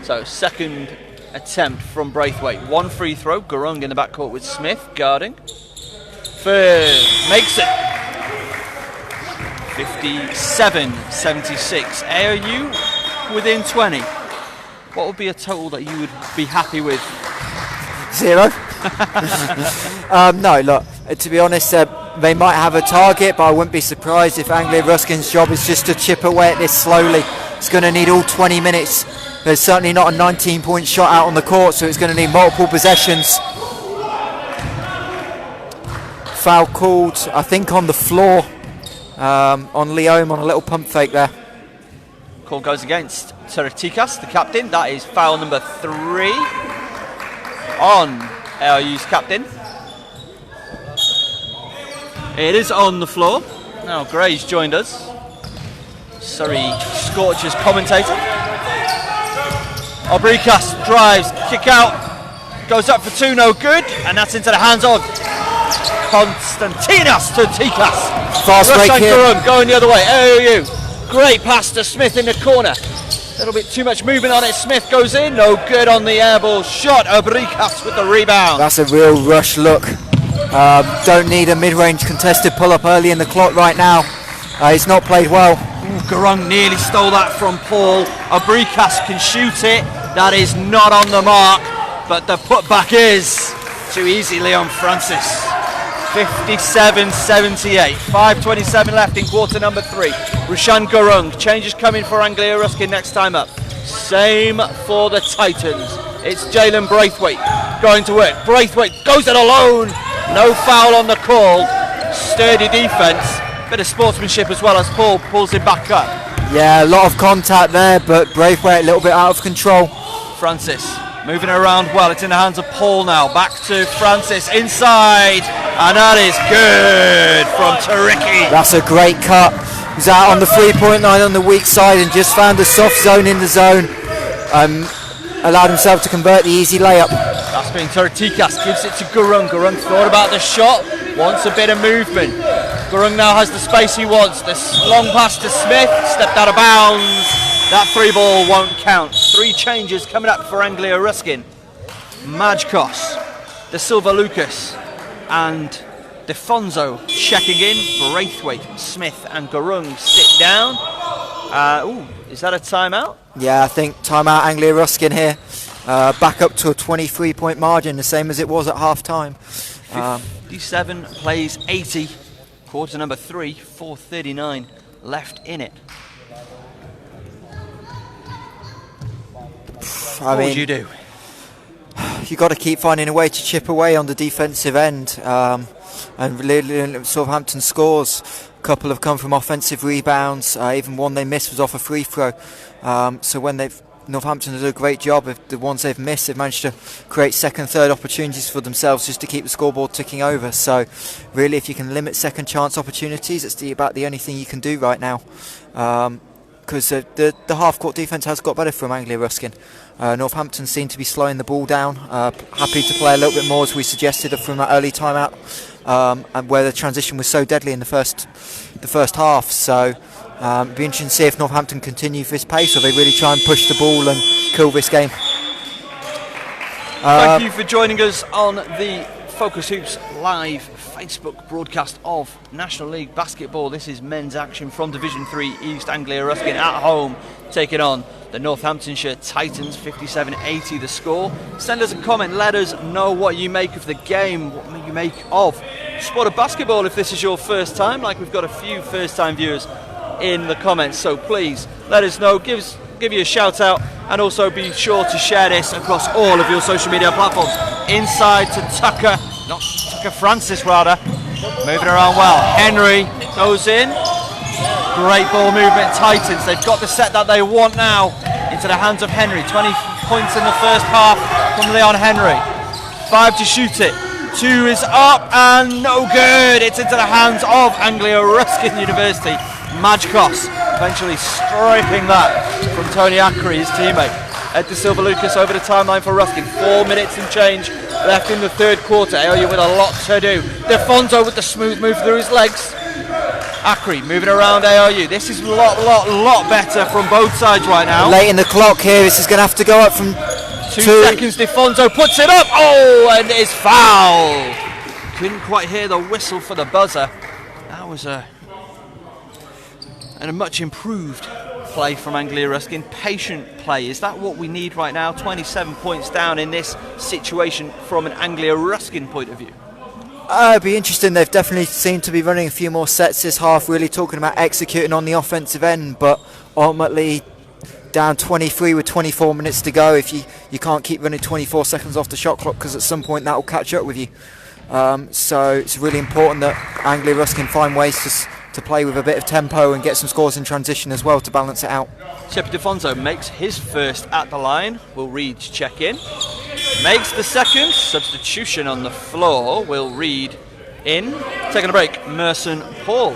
So second attempt from Braithwaite. 1 free throw. Gurung in the backcourt with Smith guarding. Makes it. 57-76. ARU within 20. What would be a total that you would be happy with? 0. No, look, to be honest, they might have a target, but I wouldn't be surprised if Anglia Ruskin's job is just to chip away at this slowly. It's going to need all 20 minutes. There's certainly not a 19-point shot out on the court, so it's going to need multiple possessions. Foul called, I think, on the floor on Leome on a little pump fake there. Call goes against Tiratikas, the captain. That is foul number 3 on ARU's captain. It is on the floor. Now Gray's joined us. Surrey Scorchers commentator. Obrikas drives, kick out, goes up for 2, no good, and that's into the hands of Konstantinos Tiratikas. Fast break here. Gurung going the other way. ARU. Great pass to Smith in the corner. A little bit too much movement on it. Smith goes in, no good on the airball shot. Obrikas with the rebound. That's a real rush look. Don't need a mid-range contested pull-up early in the clock right now. He's not played well. Gurung nearly stole that from Paul. Obrikas can shoot it. That is not on the mark, but the putback is too easily on Francis. 57-78. 5:27 left in quarter number 3. Rushan Gurung. Changes coming for Anglia Ruskin next time up. Same for the Titans. It's Jalen Braithwaite going to work. Braithwaite goes it alone. No foul on the call. Sturdy defence. Bit of sportsmanship as well as Paul pulls him back up. Yeah, a lot of contact there, but Braithwaite a little bit out of control. Francis moving around well. It's in the hands of Paul now. Back to Francis inside. And that is good from Tariki. That's a great cut. He's out on the 3-point line on the weak side and just found a soft zone in the zone. Allowed himself to convert the easy layup. That's been Tiratikas. Gives it to Gurung. Gurung thought about the shot. Wants a bit of movement. Gurung now has the space he wants. This long pass to Smith. Stepped out of bounds. That 3 ball won't count. 3 changes coming up for Anglia Ruskin. Majkos, De Silva Lucas, and Defonso checking in. Braithwaite, Smith, and Gurung sit down. Is that a timeout? Yeah, I think timeout Anglia Ruskin here. Back up to a 23-point margin, the same as it was at half-time. 57 plays 80. Quarter number 3, 4:39 left in it. What would you do? You've got to keep finding a way to chip away on the defensive end, and really Southampton scores. A couple have come from offensive rebounds, even one they missed was off a free throw. So when Northampton have done a great job. If the ones they've missed, they've managed to create second, third opportunities for themselves just to keep the scoreboard ticking over. So really, if you can limit second chance opportunities, it's about the only thing you can do right now. Because the half-court defence has got better from Anglia Ruskin. Northampton seem to be slowing the ball down. Happy to play a little bit more, as we suggested from that early timeout, and where the transition was so deadly in the first half. So it'd be interesting to see if Northampton continue this pace, or they really try and push the ball and kill this game. Thank you for joining us on the Focus Hoops live Facebook broadcast of National League Basketball. This is men's action from Division 3 East. Anglia Ruskin at home taking on the Northamptonshire Titans. 57-80 the score. Send us a comment, let us know what you make of the game, what you make of sport of basketball if this is your first time, like we've got a few first time viewers in the comments, so please let us know, give you a shout out, and also be sure to share this across all of your social media platforms. Inside to Tucker Francis rather, moving around well. Henry goes in, great ball movement. Titans, they've got the set that they want now into the hands of Henry. 20 points in the first half from Leon Henry. 5 to shoot it, 2 is up and no good. It's into the hands of Anglia Ruskin University. Majkos eventually stripping that from Tony Ackery, his teammate. Ed De Silva Lucas over the timeline for Ruskin. 4 minutes and change left in the third quarter. ALU with a lot to do. Defonso with the smooth move through his legs. Ackery moving around ALU. This is a lot better from both sides right now. Late in the clock here, this is going to have to go up from 2 seconds. Defonso puts it up. Oh, and it's foul. Couldn't quite hear the whistle for the buzzer. That was a much improved play from Anglia Ruskin. Patient play. Is that what we need right now? 27 points down in this situation from an Anglia Ruskin point of view. It'd be interesting. They've definitely seemed to be running a few more sets this half, really talking about executing on the offensive end, but ultimately down 23 with 24 minutes to go. If you can't keep running 24 seconds off the shot clock, because at some point that will catch up with you. So it's really important that Anglia Ruskin find ways to play with a bit of tempo and get some scores in transition as well to balance it out. Shepard Defonso makes his first at the line. Will Reed check in? Makes the second. Substitution on the floor. Will Reed in. Taking a break. Merson Paul.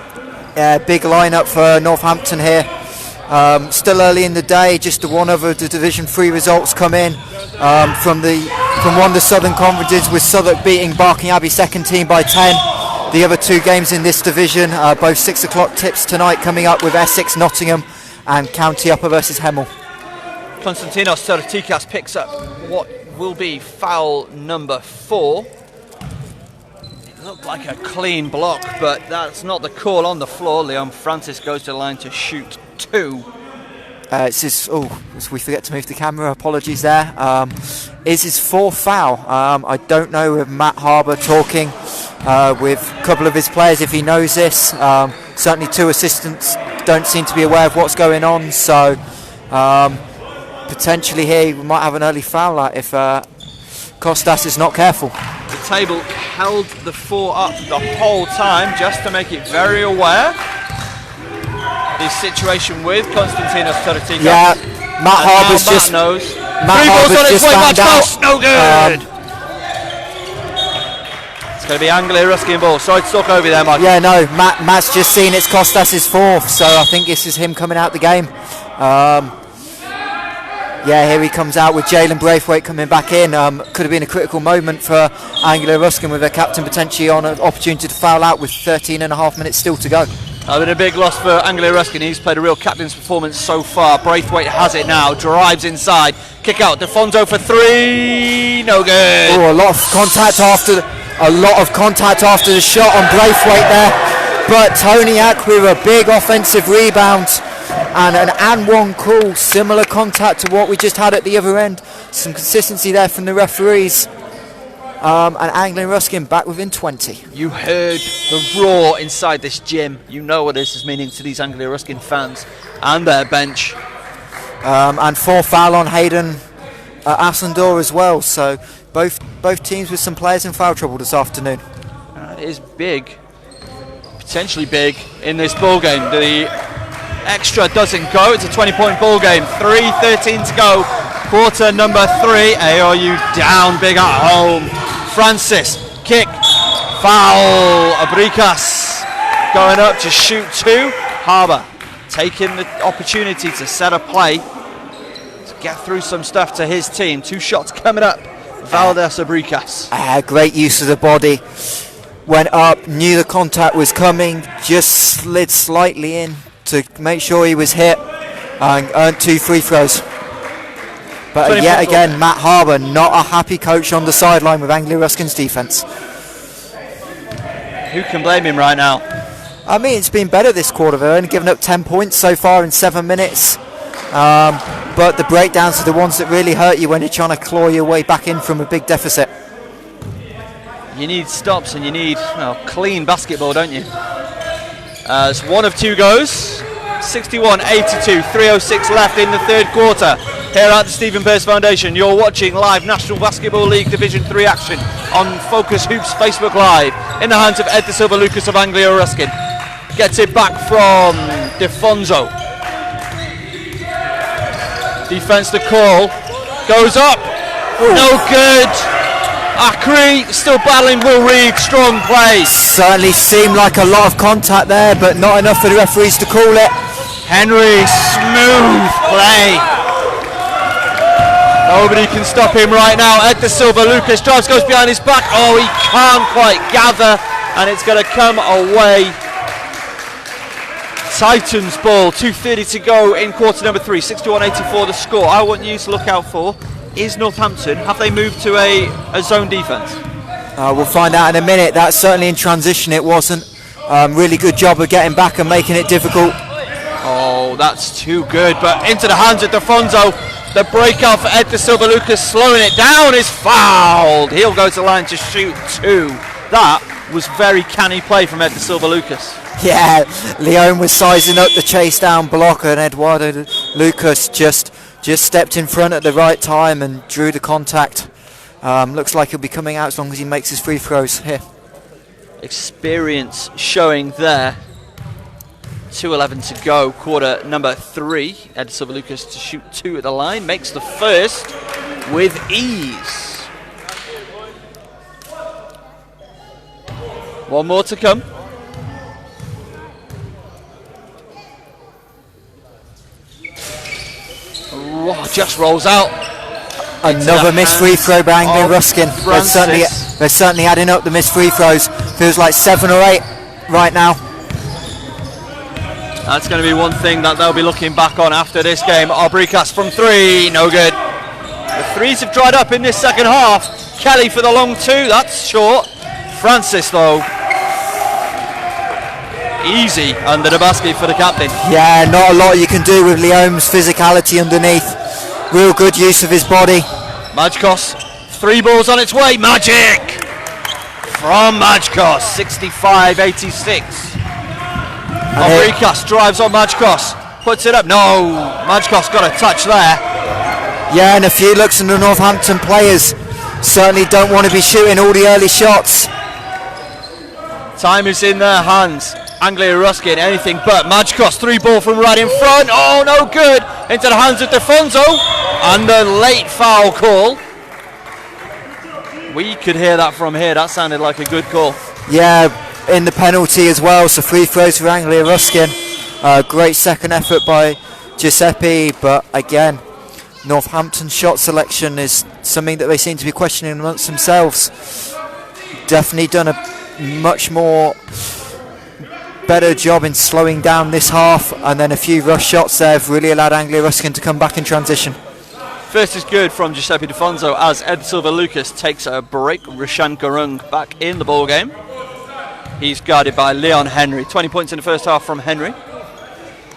Yeah, big lineup for Northampton here. Still early in the day. Just the one of the Division 3 results come in from one of the Southern Conferences, with Southwark beating Barking Abbey second team by 10. The other 2 games in this division, both 6 o'clock tips tonight, coming up with Essex, Nottingham and County Upper versus Hemel. Konstantinos Terotikas picks up what will be foul number 4. It looked like a clean block, but that's not the call on the floor. Leon Francis goes to the line to shoot 2. We forget to move the camera, apologies there. Is his 4th foul. I don't know if Matt Harbour talking with a couple of his players if he knows this. Certainly 2 assistants don't seem to be aware of what's going on, so potentially here we might have an early foul if Kostas is not careful. The table held the 4 up the whole time just to make it very aware. This situation with Konstantinos Terotikas. Yeah, Matt Harbour's just knows. Matt Harbour's just found out. No good. It's going to be Anglia Ruskin ball. Sorry to talk over you there, Mike. Yeah, no, Matt's just seen it's Kostas' 4th, so I think this is him coming out the game. Yeah, here he comes out with Jalen Braithwaite coming back in. Could have been a critical moment for Anglia Ruskin, with their captain potentially on an opportunity to foul out with 13 and a half minutes still to go. Been a big loss for Anglia Ruskin. He's played a real captain's performance so far. Braithwaite has it now, drives inside, kick out, Defonso for 3, no good. Oh, a lot of contact after the shot on Braithwaite there, but Tony Ack with a big offensive rebound and an and one call, similar contact to what we just had at the other end. Some consistency there from the referees. And Anglia Ruskin back within 20. You heard the roar inside this gym. You know what this is meaning to these Anglia Ruskin fans and their bench. And 4 foul on Hayden at Asendor as well. So both teams with some players in foul trouble this afternoon. That is big, potentially big in this ball game. The extra doesn't go. It's a 20-point ball game. 3:13 to go. Quarter number 3. ARU down big at home. Francis, kick, foul. Abricas going up to shoot 2. Harbour taking the opportunity to set a play to get through some stuff to his team. 2 shots coming up. Valdez Abricas. Great use of the body. Went up, knew the contact was coming, just slid slightly in to make sure he was hit, and earned 2 free throws. But yet again, Matt Harbour, not a happy coach on the sideline with Anglia Ruskin's defence. Who can blame him right now? I mean, it's been better this quarter. They've only given up 10 points so far in 7 minutes. But the breakdowns are the ones that really hurt you when you're trying to claw your way back in from a big deficit. You need stops and you need clean basketball, don't you? It's 1 of 2 goes. 61-82, 3:06 left in the third quarter. Here at the Stephen Perse Foundation, you're watching live National Basketball League Division 3 action on Focus Hoops Facebook Live in the hands of Ed De Silva Lucas of Anglia Ruskin. Gets it back from DeFonso. Defense to call. Goes up. Ooh. No good. Akri still battling Will Reed. Strong play. Certainly seemed like a lot of contact there, but not enough for the referees to call it. Henry, smooth play. Nobody can stop him right now. Ed De Silva Lucas drives, goes behind his back. Oh, he can't quite gather, and it's going to come away. Titans ball, 2:30 to go in quarter number 3, 61-84 the score. I want you to look out for is Northampton. Have they moved to a zone defence? We'll find out in a minute. That's certainly in transition. It wasn't. Really good job of getting back and making it difficult. Oh, that's too good, but into the hands of DeFonso. The breakout for Ed De Silva Lucas, slowing it down, is fouled. He'll go to the line to shoot 2. That was very canny play from Ed De Silva Lucas. Yeah, Leon was sizing up the chase down block, and Eduardo Lucas just stepped in front at the right time and drew the contact. Looks like he'll be coming out as long as he makes his free throws here. Experience showing there. 2:11 to go, quarter number 3. Ed De Silva Lucas to shoot 2 at the line, makes the first with ease. 1 more to come. Oh, just rolls out. Another missed free throw by Anglia Ruskin. They're certainly adding up the missed free throws. Feels like 7 or 8 right now. That's going to be one thing that they'll be looking back on after this game. Abricas from 3, no good. The threes have dried up in this second half. Kelly for the long 2, that's short. Francis though, easy under the basket for the captain. Yeah, not a lot you can do with Leome's physicality underneath. Real good use of his body. Majkos, 3 balls on its way. Magic from Majkos, 65-86. Abricas drives on Majkos, puts it up. No, Majkos got a touch there. Yeah, and a few looks from the Northampton players. Certainly don't want to be shooting all the early shots. Time is in their hands. Anglia Ruskin, anything but. Majkos, 3 ball from right in front. Oh, no good. Into the hands of DeFonso. And the late foul call. We could hear that from here. That sounded like a good call. Yeah, in the penalty as well. So free throws for Anglia Ruskin. Great second effort by Giuseppe. But again, Northampton's shot selection is something that they seem to be questioning amongst themselves. Definitely done a much more better job in slowing down this half, and then a few rush shots there have really allowed Anglia Ruskin to come back in transition. First is good from Giuseppe DeFonso as Ed De Silva Lucas takes a break. Rishan Garung back in the ball game. He's guarded by Leon Henry. 20 points in the first half from Henry.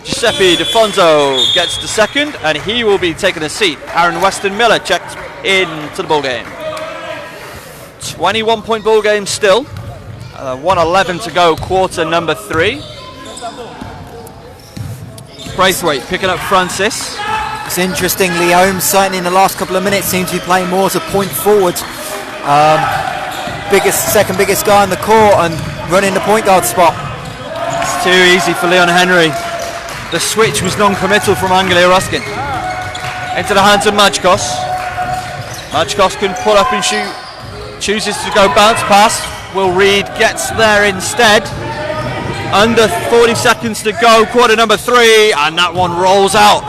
Giuseppe DeFonso gets the second, and he will be taking a seat. Aaron Weston Miller checked into the ball game. 21-point ball game still. 1:11 to go, quarter number 3. Braithwaite picking up Francis. It's interesting, Leon, certainly in the last couple of minutes, seems to be playing more as a point forward. Second biggest guy on the court and running the point guard spot. It's too easy for Leon Henry. The switch was non-committal from Anglia Ruskin. Into the hands of Majkos. Majkos can pull up and shoot. Chooses to go bounce pass. Will Reed gets there instead. Under 40 seconds to go, quarter number 3, and that one rolls out.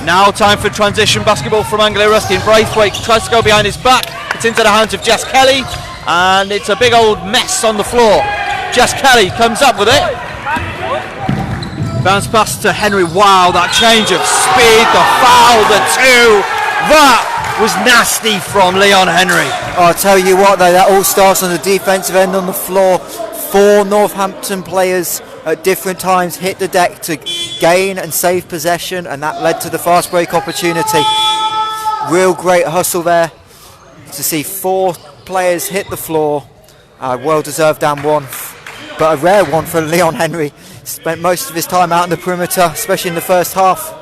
Now time for transition basketball from Anglia Ruskin. Braithwaite tries to go behind his back. It's into the hands of Jess Kelly, and it's a big old mess on the floor. Jess Kelly comes up with it. Bounce pass to Henry. Wow, that change of speed, the foul, the 2. That was nasty from Leon Henry. I'll tell you what though, that all starts on the defensive end on the floor. 4 Northampton players at different times hit the deck to gain and save possession, and that led to the fast break opportunity. Real great hustle there to see 4 players hit the floor. Well deserved and one, but a rare one for Leon Henry. Spent most of his time out on the perimeter, especially in the first half.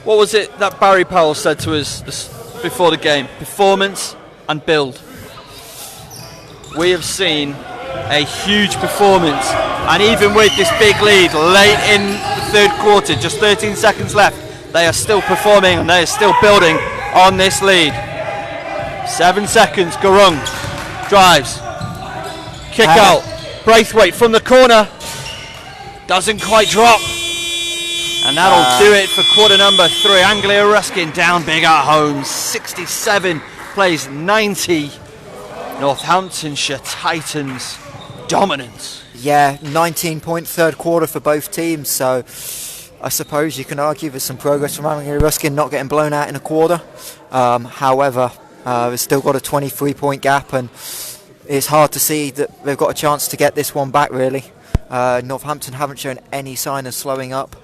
What was it that Barry Powell said to us before the game? Performance and build. We have seen a huge performance, and even with this big lead late in the third quarter, just 13 seconds left, they are still performing and they are still building on this lead. 7 seconds, Garung drives, kick out, Braithwaite from the corner, doesn't quite drop, and that'll do it for quarter number 3. Anglia Ruskin down big at home, 67 plays 90. Northamptonshire Titans dominance. Yeah, 19-point third quarter for both teams, so I suppose you can argue there's some progress from Anglia Ruskin not getting blown out in a quarter. However, they've still got a 23-point gap, and it's hard to see that they've got a chance to get this one back, really. Northampton haven't shown any sign of slowing up,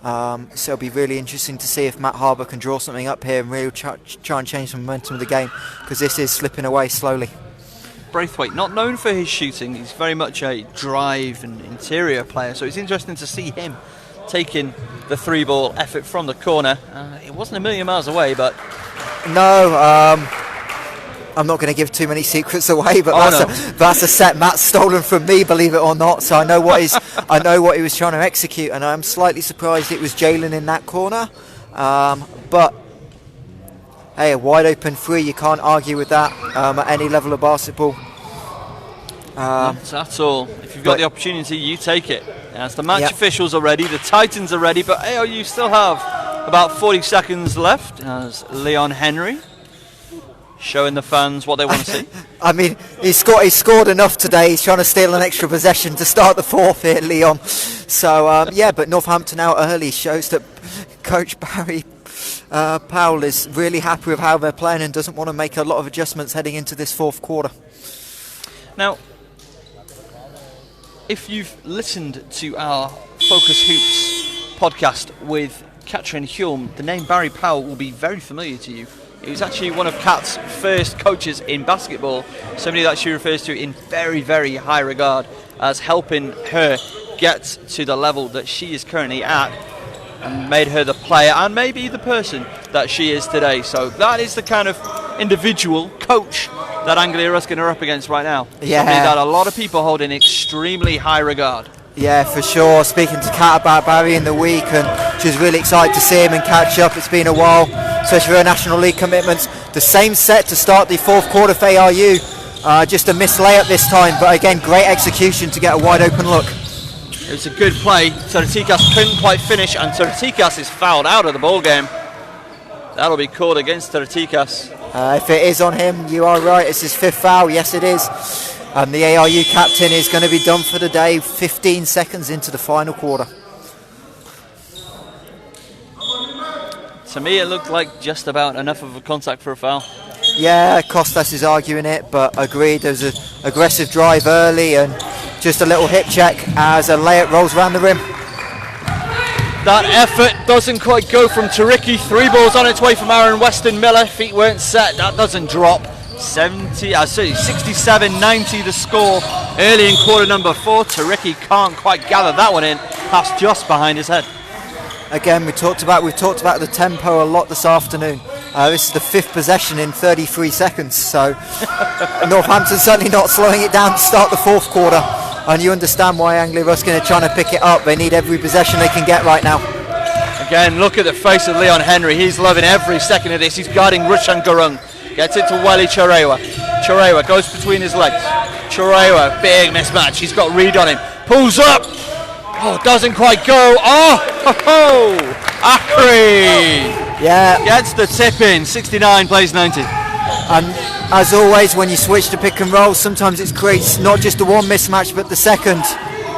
so it'll be really interesting to see if Matt Harbour can draw something up here and really try and change the momentum of the game, because this is slipping away slowly. Braithwaite, not known for his shooting, he's very much a drive and interior player, so it's interesting to see him taking the 3-ball effort from the corner. It wasn't a million miles away, but... No, I'm not going to give too many secrets away, but that's a set Matt's stolen from me, believe it or not, so I know what he was trying to execute, and I'm slightly surprised it was Jalen in that corner, but hey, a wide open 3, you can't argue with that at any level of basketball. Not at all. If you've got the opportunity, you take it. As the match officials are ready, the Titans are ready, but AOU still have about 40 seconds left as Leon Henry showing the fans what they want to see. I mean, he scored enough today. He's trying to steal an extra possession to start the 4th here, Leon. So, but Northampton out early shows that Coach Barry Powell is really happy with how they're playing and doesn't want to make a lot of adjustments heading into this 4th quarter. Now, if you've listened to our Focus Hoops podcast with Katrin Hulme, the name Barry Powell will be very familiar to you. He was actually one of Kat's first coaches in basketball, somebody that she refers to in very, very high regard as helping her get to the level that she is currently at, and made her the player and maybe the person that she is today. So that is the kind of individual coach that Anglia Ruskin are up against right now. Yeah. Somebody that a lot of people hold in extremely high regard. Yeah, for sure. Speaking to Kat about Barry in the week, and she's really excited to see him and catch up. It's been a while, especially for her National League commitments. The same set to start the 4th quarter for ARU. Just a missed layup this time, but again, great execution to get a wide open look. It was a good play. Tsoratikas couldn't quite finish, and Tsoratikas is fouled out of the ball game. That'll be called against Tsoratikas. If it is on him, you are right. It's his 5th foul. Yes, it is. And the ARU captain is going to be done for the day. 15 seconds into the final quarter. To me, it looked like just about enough of a contact for a foul. Yeah, Costas is arguing it, but agreed. There's an aggressive drive early and just a little hip check as a layup rolls around the rim. That effort doesn't quite go from Tariki. 3 balls on its way from Aaron Weston Miller. Feet weren't set. That doesn't drop. 67-90 the score early in quarter number 4. Tariki can't quite gather that one in. Pass just behind his head. again, we've talked about the tempo a lot this afternoon. This is the 5th possession in 33 seconds, so Northampton certainly not slowing it down to start the 4th quarter. And you understand why Anglia Ruskin are trying to pick it up. They need every possession they can get right now. Again, look at the face of Leon Henry. He's loving every second of this. He's guarding Ruskin Gurung. Gets it to Weli Charewa. Charewa goes between his legs. Charewa, big mismatch. He's got read on him. Pulls up. Oh, doesn't quite go. Oh, Acri. Yeah. Gets the tip in. 69 plays 90. And as always, when you switch to pick and roll, sometimes it creates not just the one mismatch, but the second.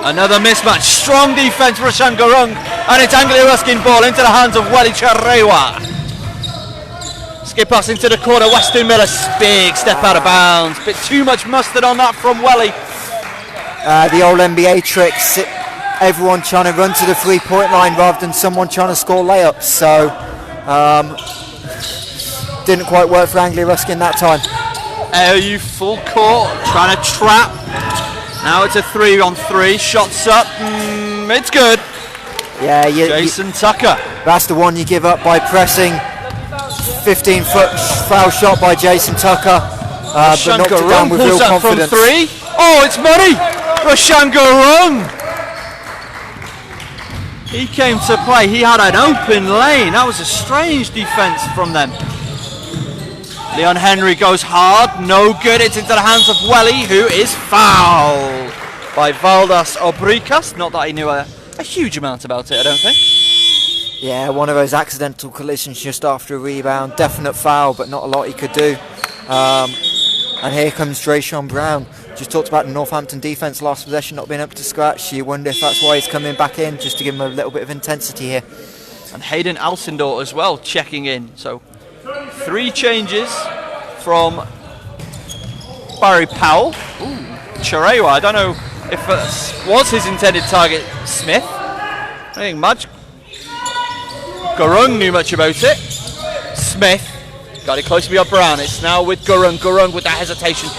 Another mismatch. Strong defense, Ruskin Gurung. And it's Anglia Ruskin ball into the hands of Weli Charewa. Skip pass into the corner. Weston Miller, big step out of bounds. Bit too much mustard on that from Weli. The old NBA tricks. Everyone trying to run to the 3-point line rather than someone trying to score layups. So didn't quite work for Anglia Ruskin that time. AOU full court, trying to trap. Now it's a 3-on-3. Shots up. It's good. Yeah, Jason Tucker. That's the one you give up by pressing. 15-foot foul shot by Jason Tucker. But knocked it down with real confidence. From 3. Oh, it's money. Ruskin Gurung. He came to play. He had an open lane. That was a strange defense from them. Leon Henry goes hard. No good. It's into the hands of Weli, who is fouled by Valdas Obricas. Not that he knew a huge amount about it, I don't think. Yeah, one of those accidental collisions just after a rebound. Definite foul, but not a lot he could do. And here comes Drayshawn Brown. Just talked about the Northampton defence last possession not being up to scratch. You wonder if that's why he's coming back in, just to give him a little bit of intensity here. And Hayden Alcindor as well checking in. So 3 changes from Barry Powell. Charewa, I don't know if it was his intended target, Smith. I think much. Gurung knew much about it. Smith got it close to beyond Brown. It's now with Gurung. Gurung with that hesitation.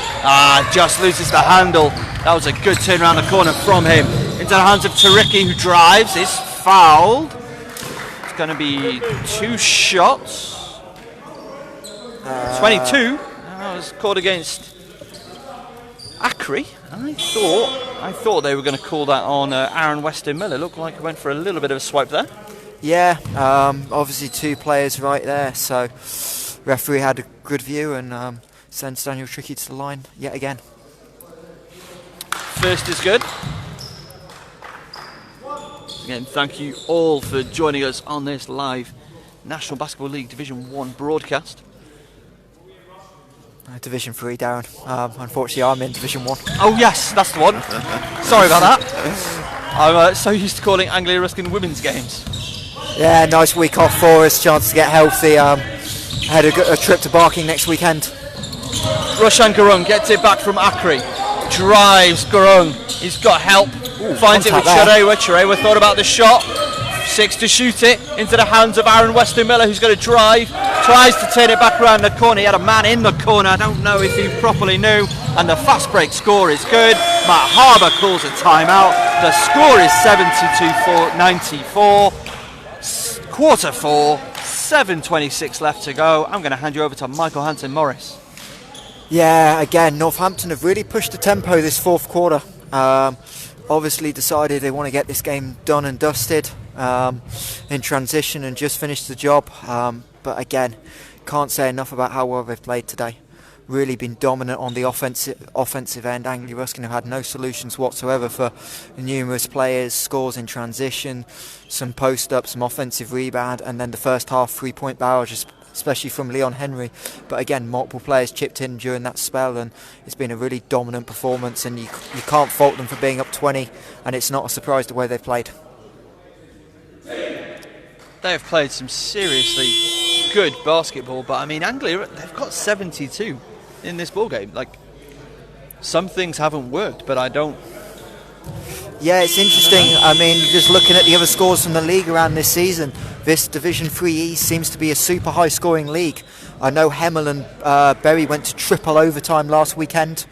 Just loses the handle. That was a good turn around the corner from him. Into the hands of Tariki, who drives. Is fouled. It's going to be 2 shots. 22. That was called against Acri. I thought they were going to call that on Aaron Weston Miller. Looked like he went for a little bit of a swipe there. Yeah, obviously 2 players right there, so referee had a good view and sends Daniel Tricky to the line yet again. First is good. Again, thank you all for joining us on this live National Basketball League Division 1 broadcast. Division 3, Darren. Unfortunately, I'm in Division 1. Oh yes, that's the one. Sorry about that. I'm so used to calling Anglia Ruskin women's games. Yeah, nice week off for us, chance to get healthy. Had a trip to Barking next weekend. Ruskin Gurung gets it back from Acri. Drives Gurung. He's got help. Finds it with Charewa. Charewa thought about the shot. 6 to shoot it into the hands of Aaron Weston Miller, who's going to drive. Tries to turn it back around the corner. He had a man in the corner. I don't know if he properly knew. And the fast break score is good. Matt Harbour calls a timeout. The score is 72-94. Quarter 4, 7:26 left to go. I'm going to hand you over to Michael Hanson-Morris. Yeah, again, Northampton have really pushed the tempo this 4th quarter. Obviously decided they want to get this game done and dusted in transition and just finish the job. But again, can't say enough about how well they've played today. Really been dominant on the offensive end. Anglia Ruskin have had no solutions whatsoever for numerous players, scores in transition, some post-up, some offensive rebound, and then the first half 3-point barrage, especially from Leon Henry. But again, multiple players chipped in during that spell, and it's been a really dominant performance, and you can't fault them for being up 20, and it's not a surprise the way they've played. They have played some seriously good basketball, but I mean, Anglia, they've got 72 in this ball game. Like, some things haven't worked, but I don't. Yeah, it's interesting. I mean, just looking at the other scores from the league around this season, this Division 3 East seems to be a super high scoring league. I know Hemel and Bury went to triple overtime last weekend,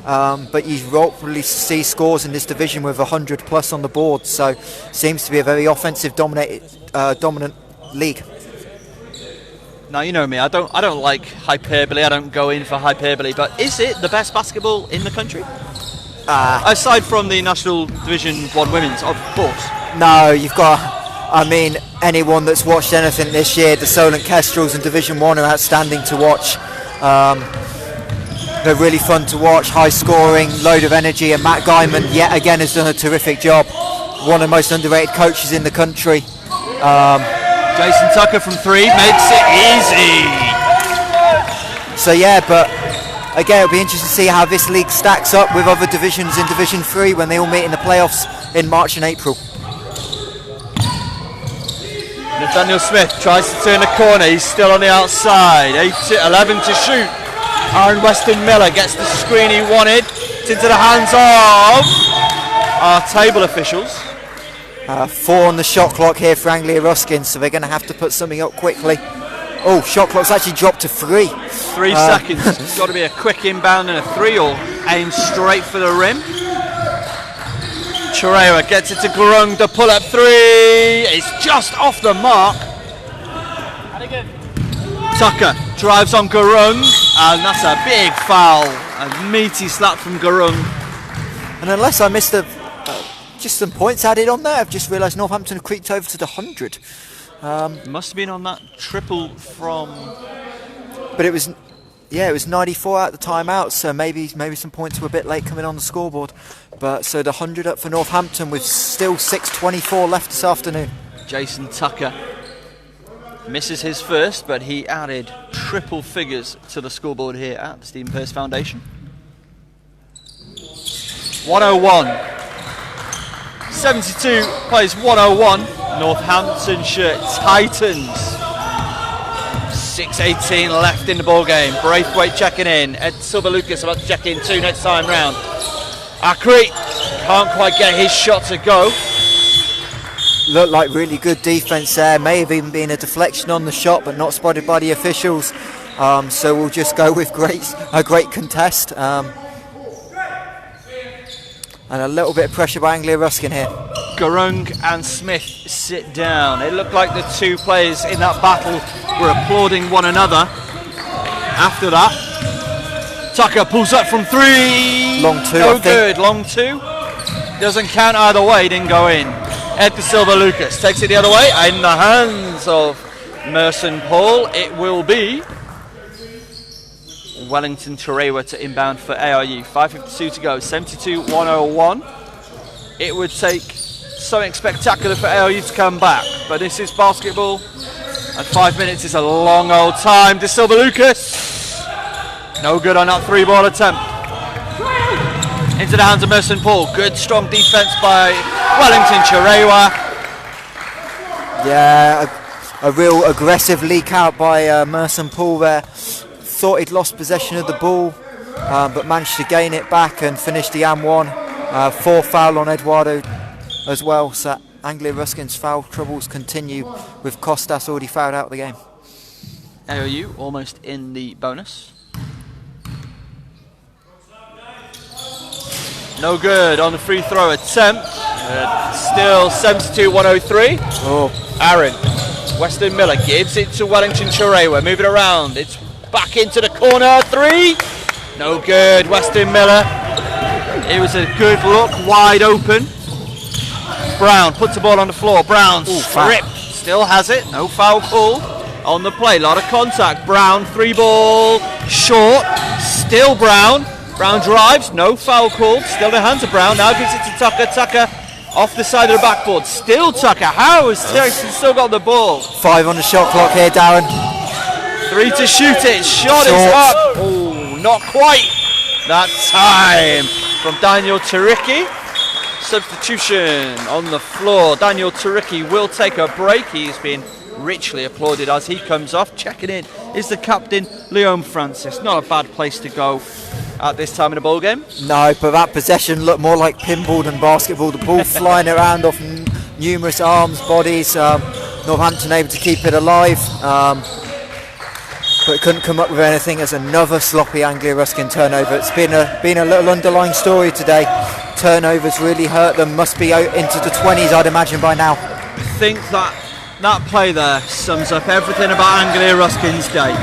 but you probably see scores in this division with 100 plus on the board, so seems to be a very offensive dominated dominant league. Now, you know me, I don't like hyperbole, I don't go in for hyperbole, but is it the best basketball in the country? Aside from the National Division 1 Women's, of course. No, you've got, I mean, anyone that's watched anything this year, the Solent Kestrels in Division 1 are outstanding to watch. They're really fun to watch, high scoring, load of energy, and Matt Guyman yet again has done a terrific job. One of the most underrated coaches in the country. Jason Tucker from 3 makes it easy. So yeah, but again, it'll be interesting to see how this league stacks up with other divisions in Division 3 when they all meet in the playoffs in March and April. Nathaniel Smith tries to turn the corner, he's still on the outside. 11 to shoot. Aaron Weston Miller gets the screen he wanted. It's into the hands of our table officials. 4 on the shot clock here for Anglia Ruskin, so they're going to have to put something up quickly. Oh, shot clock's actually dropped to 3. 3 seconds. It's got to be a quick inbound and a 3, or aim straight for the rim. Chirewa gets it to Gurung, the pull-up 3. It's just off the mark. Tucker drives on Gurung, and that's a big foul. A meaty slap from Gurung. And unless I missed just some points added on there, I've just realised Northampton have creeped over to the 100. Must have been on that triple from... But it was 94 at the timeout, so maybe some points were a bit late coming on the scoreboard. But so the 100 up for Northampton with still 6:24 left this afternoon. Jason Tucker misses his first, but he added triple figures to the scoreboard here at the Stephen Perse Foundation. 101. 72 plays 101. Northamptonshire Titans. 6:18 left in the ball game. Braithwaite checking in. Ed Silver Lucas about to check in too next time round. Akri can't quite get his shot to go. Looked like really good defence there. May have even been a deflection on the shot, but not spotted by the officials. So we'll just go with a great contest. And a little bit of pressure by Anglia Ruskin here. Gurung and Smith sit down. It looked like the two players in that battle were applauding one another. After that, Tucker pulls up from 3. Long 2, no good. Long 2. Doesn't count either way, didn't go in. Ed De Silva Lucas takes it the other way. In the hands of Merson Paul, it will be Wellington Chirewa to inbound for ARU. 5:52 to go, 72-101. It would take something spectacular for ARU to come back, but this is basketball, and 5 minutes is a long old time. De Silva Lucas, no good on that 3-ball attempt. Into the hands of Merson Paul. Good strong defense by Wellington Chirewa. Yeah, a real aggressive leak out by Merson Paul there. Thought he'd lost possession of the ball, but managed to gain it back and finish the AM1. 4 foul on Eduardo as well, so Anglia Ruskin's foul troubles continue with Costas already fouled out of the game. ARU almost in the bonus. No good on the free throw attempt. Still 72-103. Oh. Aaron Weston Miller gives it to Wellington Chirewa. Move it around. It's back into the corner. 3. No good. Weston Miller. It was a good look. Wide open. Brown puts the ball on the floor. Brown strip. Still has it. No foul called on the play. A lot of contact. Brown 3-ball. Short. Still Brown. Brown drives. No foul called. Still in the hands of Brown. Now gives it to Tucker. Tucker off the side of the backboard. Still Tucker. How has Tyson still got the ball? 5 on the shot clock here, Darren. 3 to shoot it. Shot is up. Oh, not quite that time from Daniel Turicki. Substitution on the floor. Daniel Turicki will take a break. He's been richly applauded as he comes off. Checking in is the captain, Leon Francis. Not a bad place to go at this time in the ball game. No, but that possession looked more like pinball than basketball. The ball flying around off numerous arms, bodies. Northampton able to keep it alive, but couldn't come up with anything as another sloppy Anglia Ruskin turnover. It's been a little underlying story today. Turnovers really hurt them. Must be out into the 20s, I'd imagine, by now. I think that that play there sums up everything about Anglia Ruskin's day.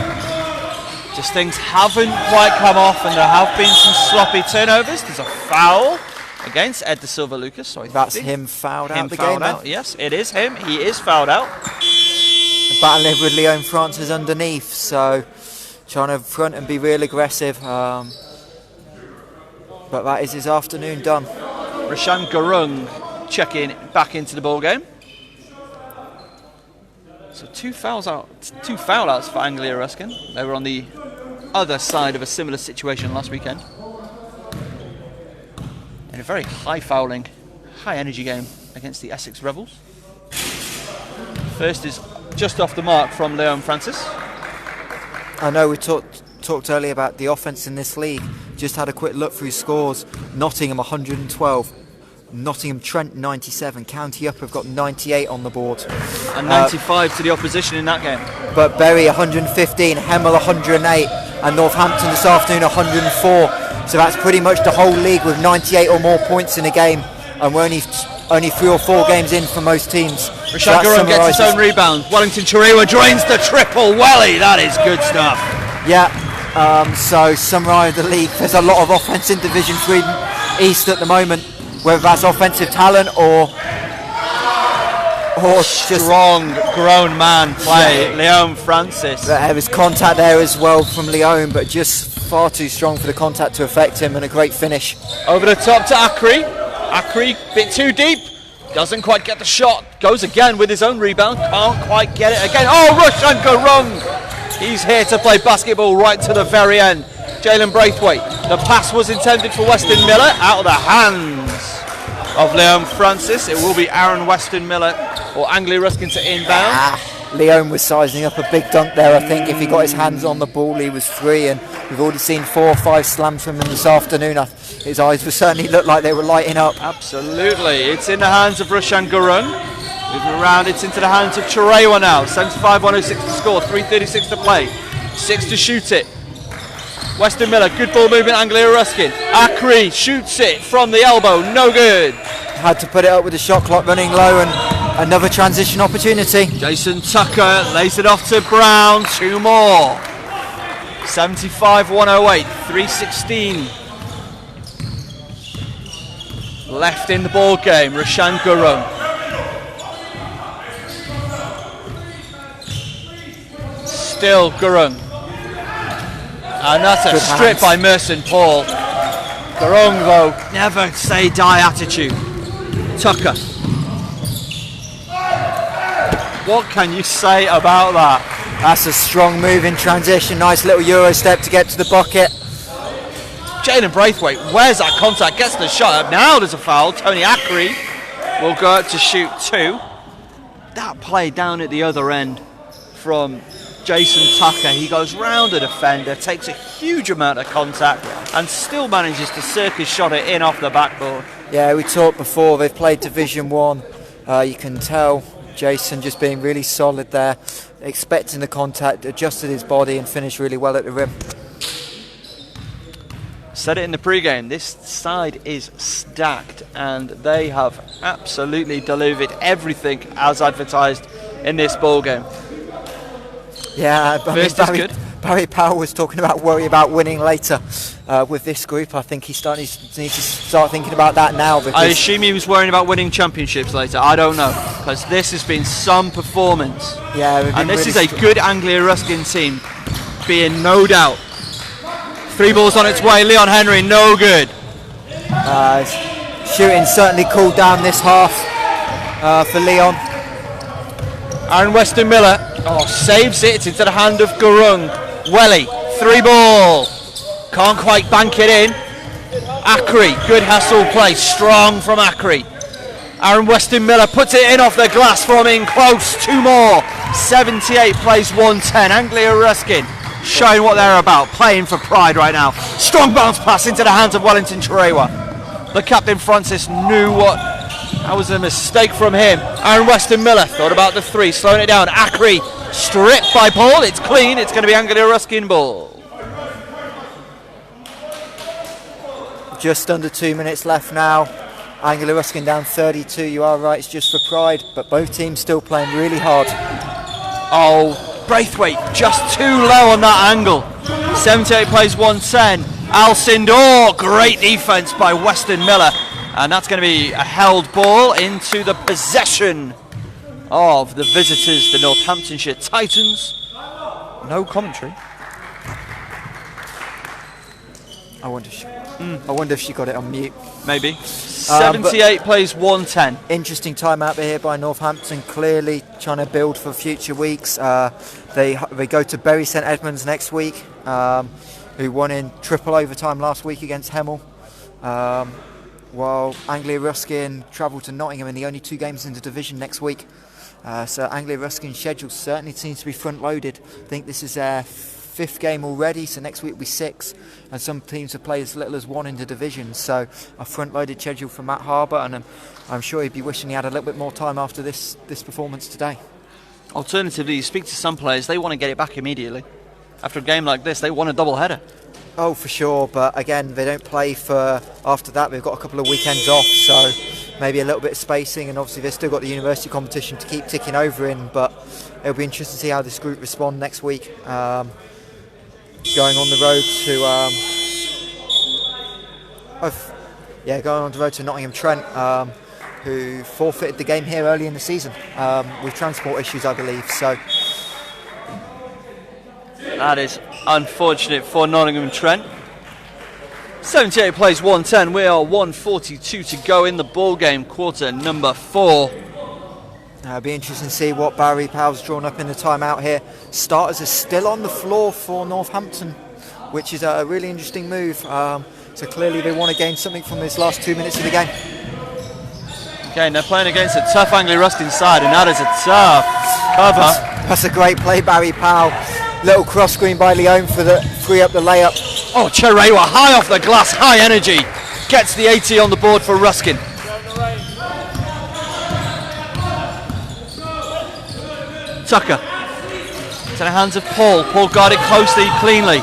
Just things haven't quite come off, and there have been some sloppy turnovers. There's a foul against Ed da Silva Lucas. So that's him fouled out the game. Yes, it is him. He is fouled out. Battling with Leon Francis underneath, so trying to front and be real aggressive. But that is his afternoon done. Rushan Gurung checking back into the ball game. So two foul outs for Anglia Ruskin. They were on the other side of a similar situation last weekend. In a very high fouling, high energy game against the Essex Rebels. First is just off the mark from Leon Francis. I know we talked earlier about the offence in this league. Just had a quick look through scores. Nottingham 112. Nottingham Trent 97, County Upper have got 98 on the board. And 95 to the opposition in that game. But Bury 115, Hemel 108, and Northampton this afternoon 104. So that's pretty much the whole league with 98 or more points in a game. And we're only 3 or 4 games in for most teams. Rushan Gurung gets his own rebound. Wellington Chirewa drains the triple. Welly, that is good stuff. Yeah, so summary the league. There's a lot of offence in Division 3 East at the moment. Whether that's offensive talent or just strong grown man play, Leon Francis. There was contact there as well from Leon, but just far too strong for the contact to affect him, and a great finish. Over the top to Akri. Akri, bit too deep. Doesn't quite get the shot. Goes again with his own rebound. Can't quite get it again. Oh, Rushan Gurung. He's here to play basketball right to the very end. Jalen Braithwaite. The pass was intended for Weston Miller. Out of the hands of Leon Francis. It will be Aaron Weston Miller or Anglia Ruskin to inbound. Leon was sizing up a big dunk there, I think. If he got his hands on the ball, he was free, and we've already seen 4 or 5 slams from him this afternoon. His eyes would certainly look like they were lighting up. Absolutely. It's in the hands of Rushan Gurung. Moving around, it's into the hands of Chirewa now. 75-106 to score, 3:36 to play. 6 to shoot it. Weston Miller, good ball movement, Anglia Ruskin. Akri shoots it from the elbow, no good. Had to put it up with the shot clock running low, and another transition opportunity. Jason Tucker lays it off to Brown, 2 more. 75-108, 3:16 left in the ball game. Rushan Gurung. Still Gurung. And that's a strip by Merson Paul. Gurung, though, never say die attitude. Tucker. What can you say about that? That's a strong move in transition. Nice little Euro step to get to the bucket. Jalen Braithwaite, where's that contact? Gets the shot up. Now there's a foul. Tony Akri will go out to shoot 2. That play down at the other end from Jason Tucker. He goes round a defender, takes a huge amount of contact, and still manages to circus shot it in off the backboard. Yeah, we talked before, they've played Division 1. You can tell Jason just being really solid there, expecting the contact, adjusted his body and finished really well at the rim. Said it in the pre-game, this side is stacked, and they have absolutely delivered everything as advertised in this ball game. Yeah, Barry Powell was talking about worry about winning later with this group. I think he's needs to start thinking about that now. I assume he was worrying about winning championships later. I don't know, because this has been some performance. Yeah, and this really is a good Anglia Ruskin team, being no doubt. 3 balls on its way. Leon Henry, no good. Shooting certainly cooled down this half for Leon. Aaron Weston Miller, saves it. It's into the hand of Gurung. Welly, 3 ball. Can't quite bank it in. Akri, good hustle play. Strong from Akri. Aaron Weston Miller puts it in off the glass from in close. 2 more. 78 plays 110. Anglia Ruskin showing what they're about. Playing for pride right now. Strong bounce pass into the hands of Wellington Chirewa. The captain Francis knew that was a mistake from him. Aaron Weston Miller thought about the 3, slowing it down. Akri stripped by Paul. It's clean. It's going to be Anglia Ruskin ball. Just under 2 minutes left now. Anglia Ruskin down 32, you are right, it's just for pride, but both teams still playing really hard. Oh, Braithwaite just too low on that angle. 78 plays 110. Alcindor, great defence by Weston Miller. And that's going to be a held ball into the possession of the visitors, the Northamptonshire Titans. No commentary. I wonder if she got it on mute. Maybe. 78 plays 110. Interesting time out here by Northampton, clearly trying to build for future weeks. They go to Bury St Edmunds next week, who won in triple overtime last week against Hemel. While Anglia Ruskin travel to Nottingham in the only 2 games in the division next week. So Anglia Ruskin's schedule certainly seems to be front loaded. I think this is their 5th game already, so next week will be 6, and some teams have played as little as 1 in the division, so a front-loaded schedule for Matt Harbour, and I'm sure he'd be wishing he had a little bit more time after this performance today. Alternatively, you speak to some players, they want to get it back immediately. After a game like this, they want a double header. Oh, for sure, but again, they don't play for after that. They've got a couple of weekends off, so maybe a little bit of spacing, and obviously they've still got the university competition to keep ticking over in, but it'll be interesting to see how this group respond next week. Going on the road to Nottingham Trent, who forfeited the game here early in the season with transport issues, I believe. So that is unfortunate for Nottingham Trent. 78 plays 110. We are 1:42 to go in the ball game, quarter number 4. It'll be interesting to see what Barry Powell's drawn up in the timeout here. Starters are still on the floor for Northampton, which is a really interesting move. So clearly they want to gain something from this last 2 minutes of the game. Okay, and they're playing against a tough Anglia Ruskin side, and that is a tough cover. That's a great play, Barry Powell. Little cross screen by Leone for the free up the layup. Oh, Cherewa high off the glass, high energy. Gets the 80 on the board for Ruskin. Tucker to the hands of Paul. Paul guarded closely, cleanly.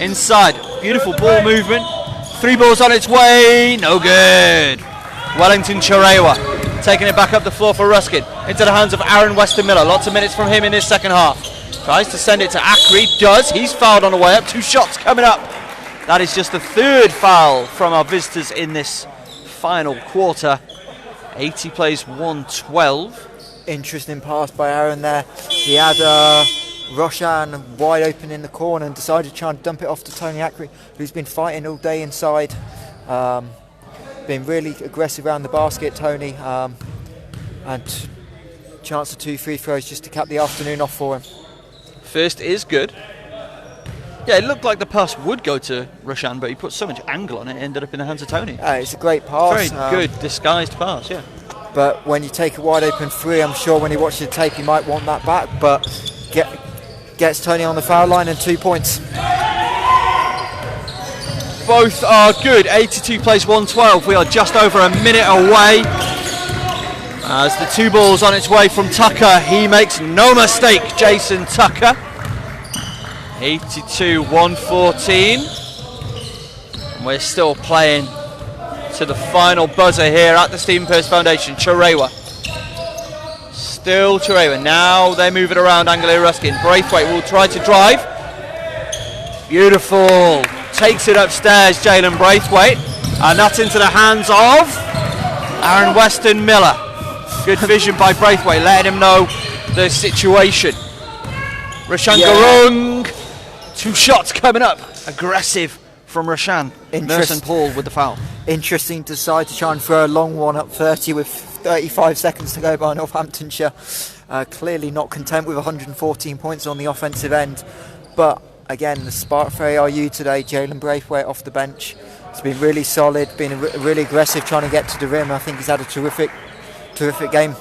Inside, beautiful ball movement. 3 balls on its way, no good. Wellington Cherewa taking it back up the floor for Ruskin. Into the hands of Aaron Weston Miller. Lots of minutes from him in this second half. Tries to send it to Ackery, does. He's fouled on the way up. 2 shots coming up. That is just the 3rd foul from our visitors in this final quarter. 80 plays 112. Interesting pass by Aaron there. He had Roshan wide open in the corner and decided to try and dump it off to Tony Ackery, who's been fighting all day inside. Been really aggressive around the basket, Tony. And chance of 2 free throws just to cap the afternoon off for him. First is good. Yeah, it looked like the pass would go to Roshan, but he put so much angle on it, it ended up in the hands of Tony. It's a great pass. Very good disguised pass, yeah. But when you take a wide open 3, I'm sure when he watches the tape he might want that back, but gets Tony on the foul line and 2 points. Both are good. 82 plays 112. We are just over a minute away. As the 2 balls on its way from Tucker, he makes no mistake, Jason Tucker. 82-114. And we're still playing to the final buzzer here at the Stephen Perse Foundation. Cherewa. Still Cherewa. Now they move it around Anglia Ruskin. Braithwaite will try to drive. Beautiful. Takes it upstairs, Jalen Braithwaite. And that's into the hands of Aaron Weston Miller. Good vision by Braithwaite, letting him know the situation. Roshan Gurung. 2 shots coming up. Aggressive from Roshan. Nurse and Paul with the foul. Interesting to decide to try and throw a long one up 30 with 35 seconds to go by Northamptonshire. Clearly not content with 114 points on the offensive end. But again, the spark for ARU today, Jalen Braithwaite off the bench. It's been really solid, been really aggressive trying to get to the rim. I think he's had a terrific game.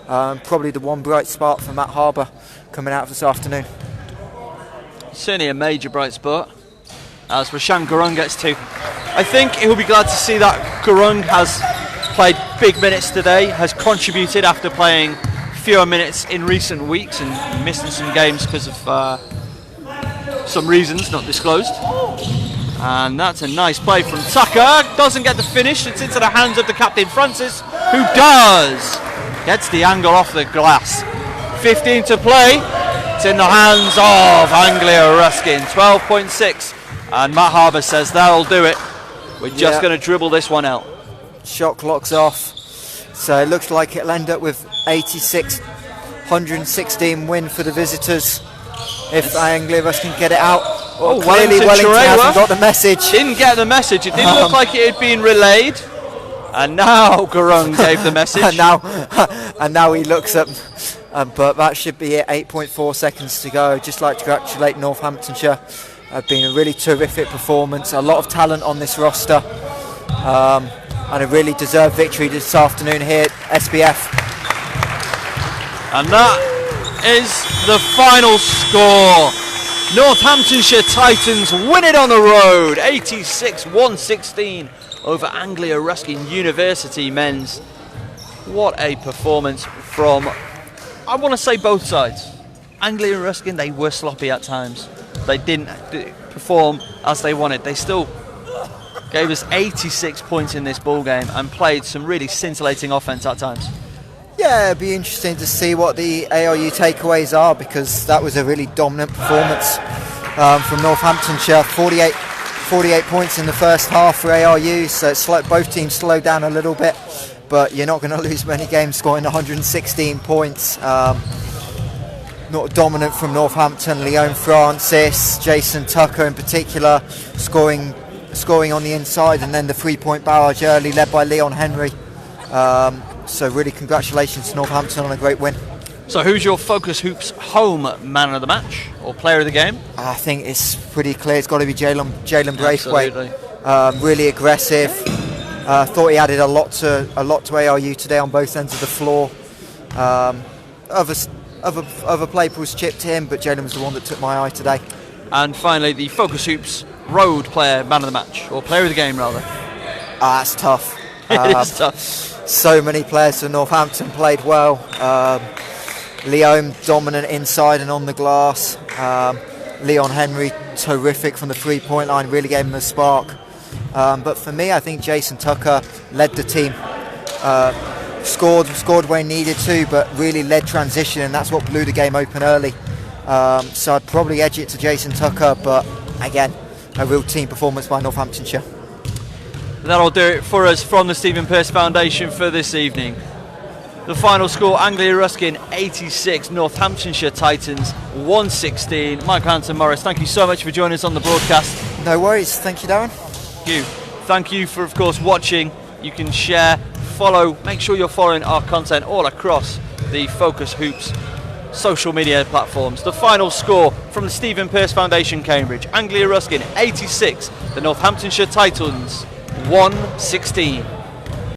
Probably the one bright spark for Matt Harbour coming out this afternoon. Certainly a major bright spot as Roshan Gurung gets 2. I think he'll be glad to see that Gurung has played big minutes today, has contributed after playing fewer minutes in recent weeks and missing some games because of some reasons not disclosed. And that's a nice play from Tucker. Doesn't get the finish. It's into the hands of the captain, Francis, who does. Gets the angle off the glass. 15 to play. It's in the hands of Anglia Ruskin. 12.6. And Matt Harbour says that'll do it. We're just going to dribble this one out. Shot clock's off. So it looks like it'll end up with 86, 116 win for the visitors. If Anglia Ruskin get it out. Oh, Clearly Wellington hasn't got the message. Didn't get the message. It didn't look like it had been relayed. And now Garung gave the message. and now he looks up. But that should be it. 8.4 seconds to go. Just like to congratulate Northamptonshire. Been a really terrific performance. A lot of talent on this roster. And a really deserved victory this afternoon here at SBF. And that is the final score. Northamptonshire Titans win it on the road, 86-116 over Anglia Ruskin University men's. What a performance from, I want to say, both sides. Anglia Ruskin, they were sloppy at times. They didn't perform as they wanted. They still gave us 86 points in this ball game and played some really scintillating offense at times. Yeah, it'd be interesting to see what the ARU takeaways are, because that was a really dominant performance from Northamptonshire. 48 points in the first half for ARU, so it's both teams slowed down a little bit, but you're not going to lose many games scoring 116 points. Not dominant from Northampton. Leon Francis, Jason Tucker in particular, scoring on the inside, and then the 3-point barrage early, led by Leon Henry. So really congratulations to Northampton on a great win. So who's your Focus Hoops home man of the match or player of the game? I think it's pretty clear. It's got to be Jalen Braithwaite. Really aggressive. Thought he added a lot to ARU today on both ends of the floor. Other play was chipped in, but Jalen was the one that took my eye today. And finally, the Focus Hoops road player man of the match, or player of the game rather. That's tough. It is tough. So many players for Northampton played well. Leon dominant inside and on the glass. Leon Henry terrific from the 3-point line, really gave him a spark. But for me, I think Jason Tucker led the team. Scored where he needed to, but really led transition, and that's what blew the game open early. So I'd probably edge it to Jason Tucker, but again, a real team performance by Northamptonshire. That'll do it for us from the Stephen Perse Foundation for this evening. The final score, Anglia Ruskin 86, Northamptonshire Titans 116. Michael Hanson-Morris, thank you so much for joining us on the broadcast. No worries, thank you, Darren. Thank you for, of course, watching. You can share, follow, make sure you're following our content all across the Focus Hoops social media platforms. The final score from the Stephen Perse Foundation, Cambridge, Anglia Ruskin 86, the Northamptonshire Titans 116.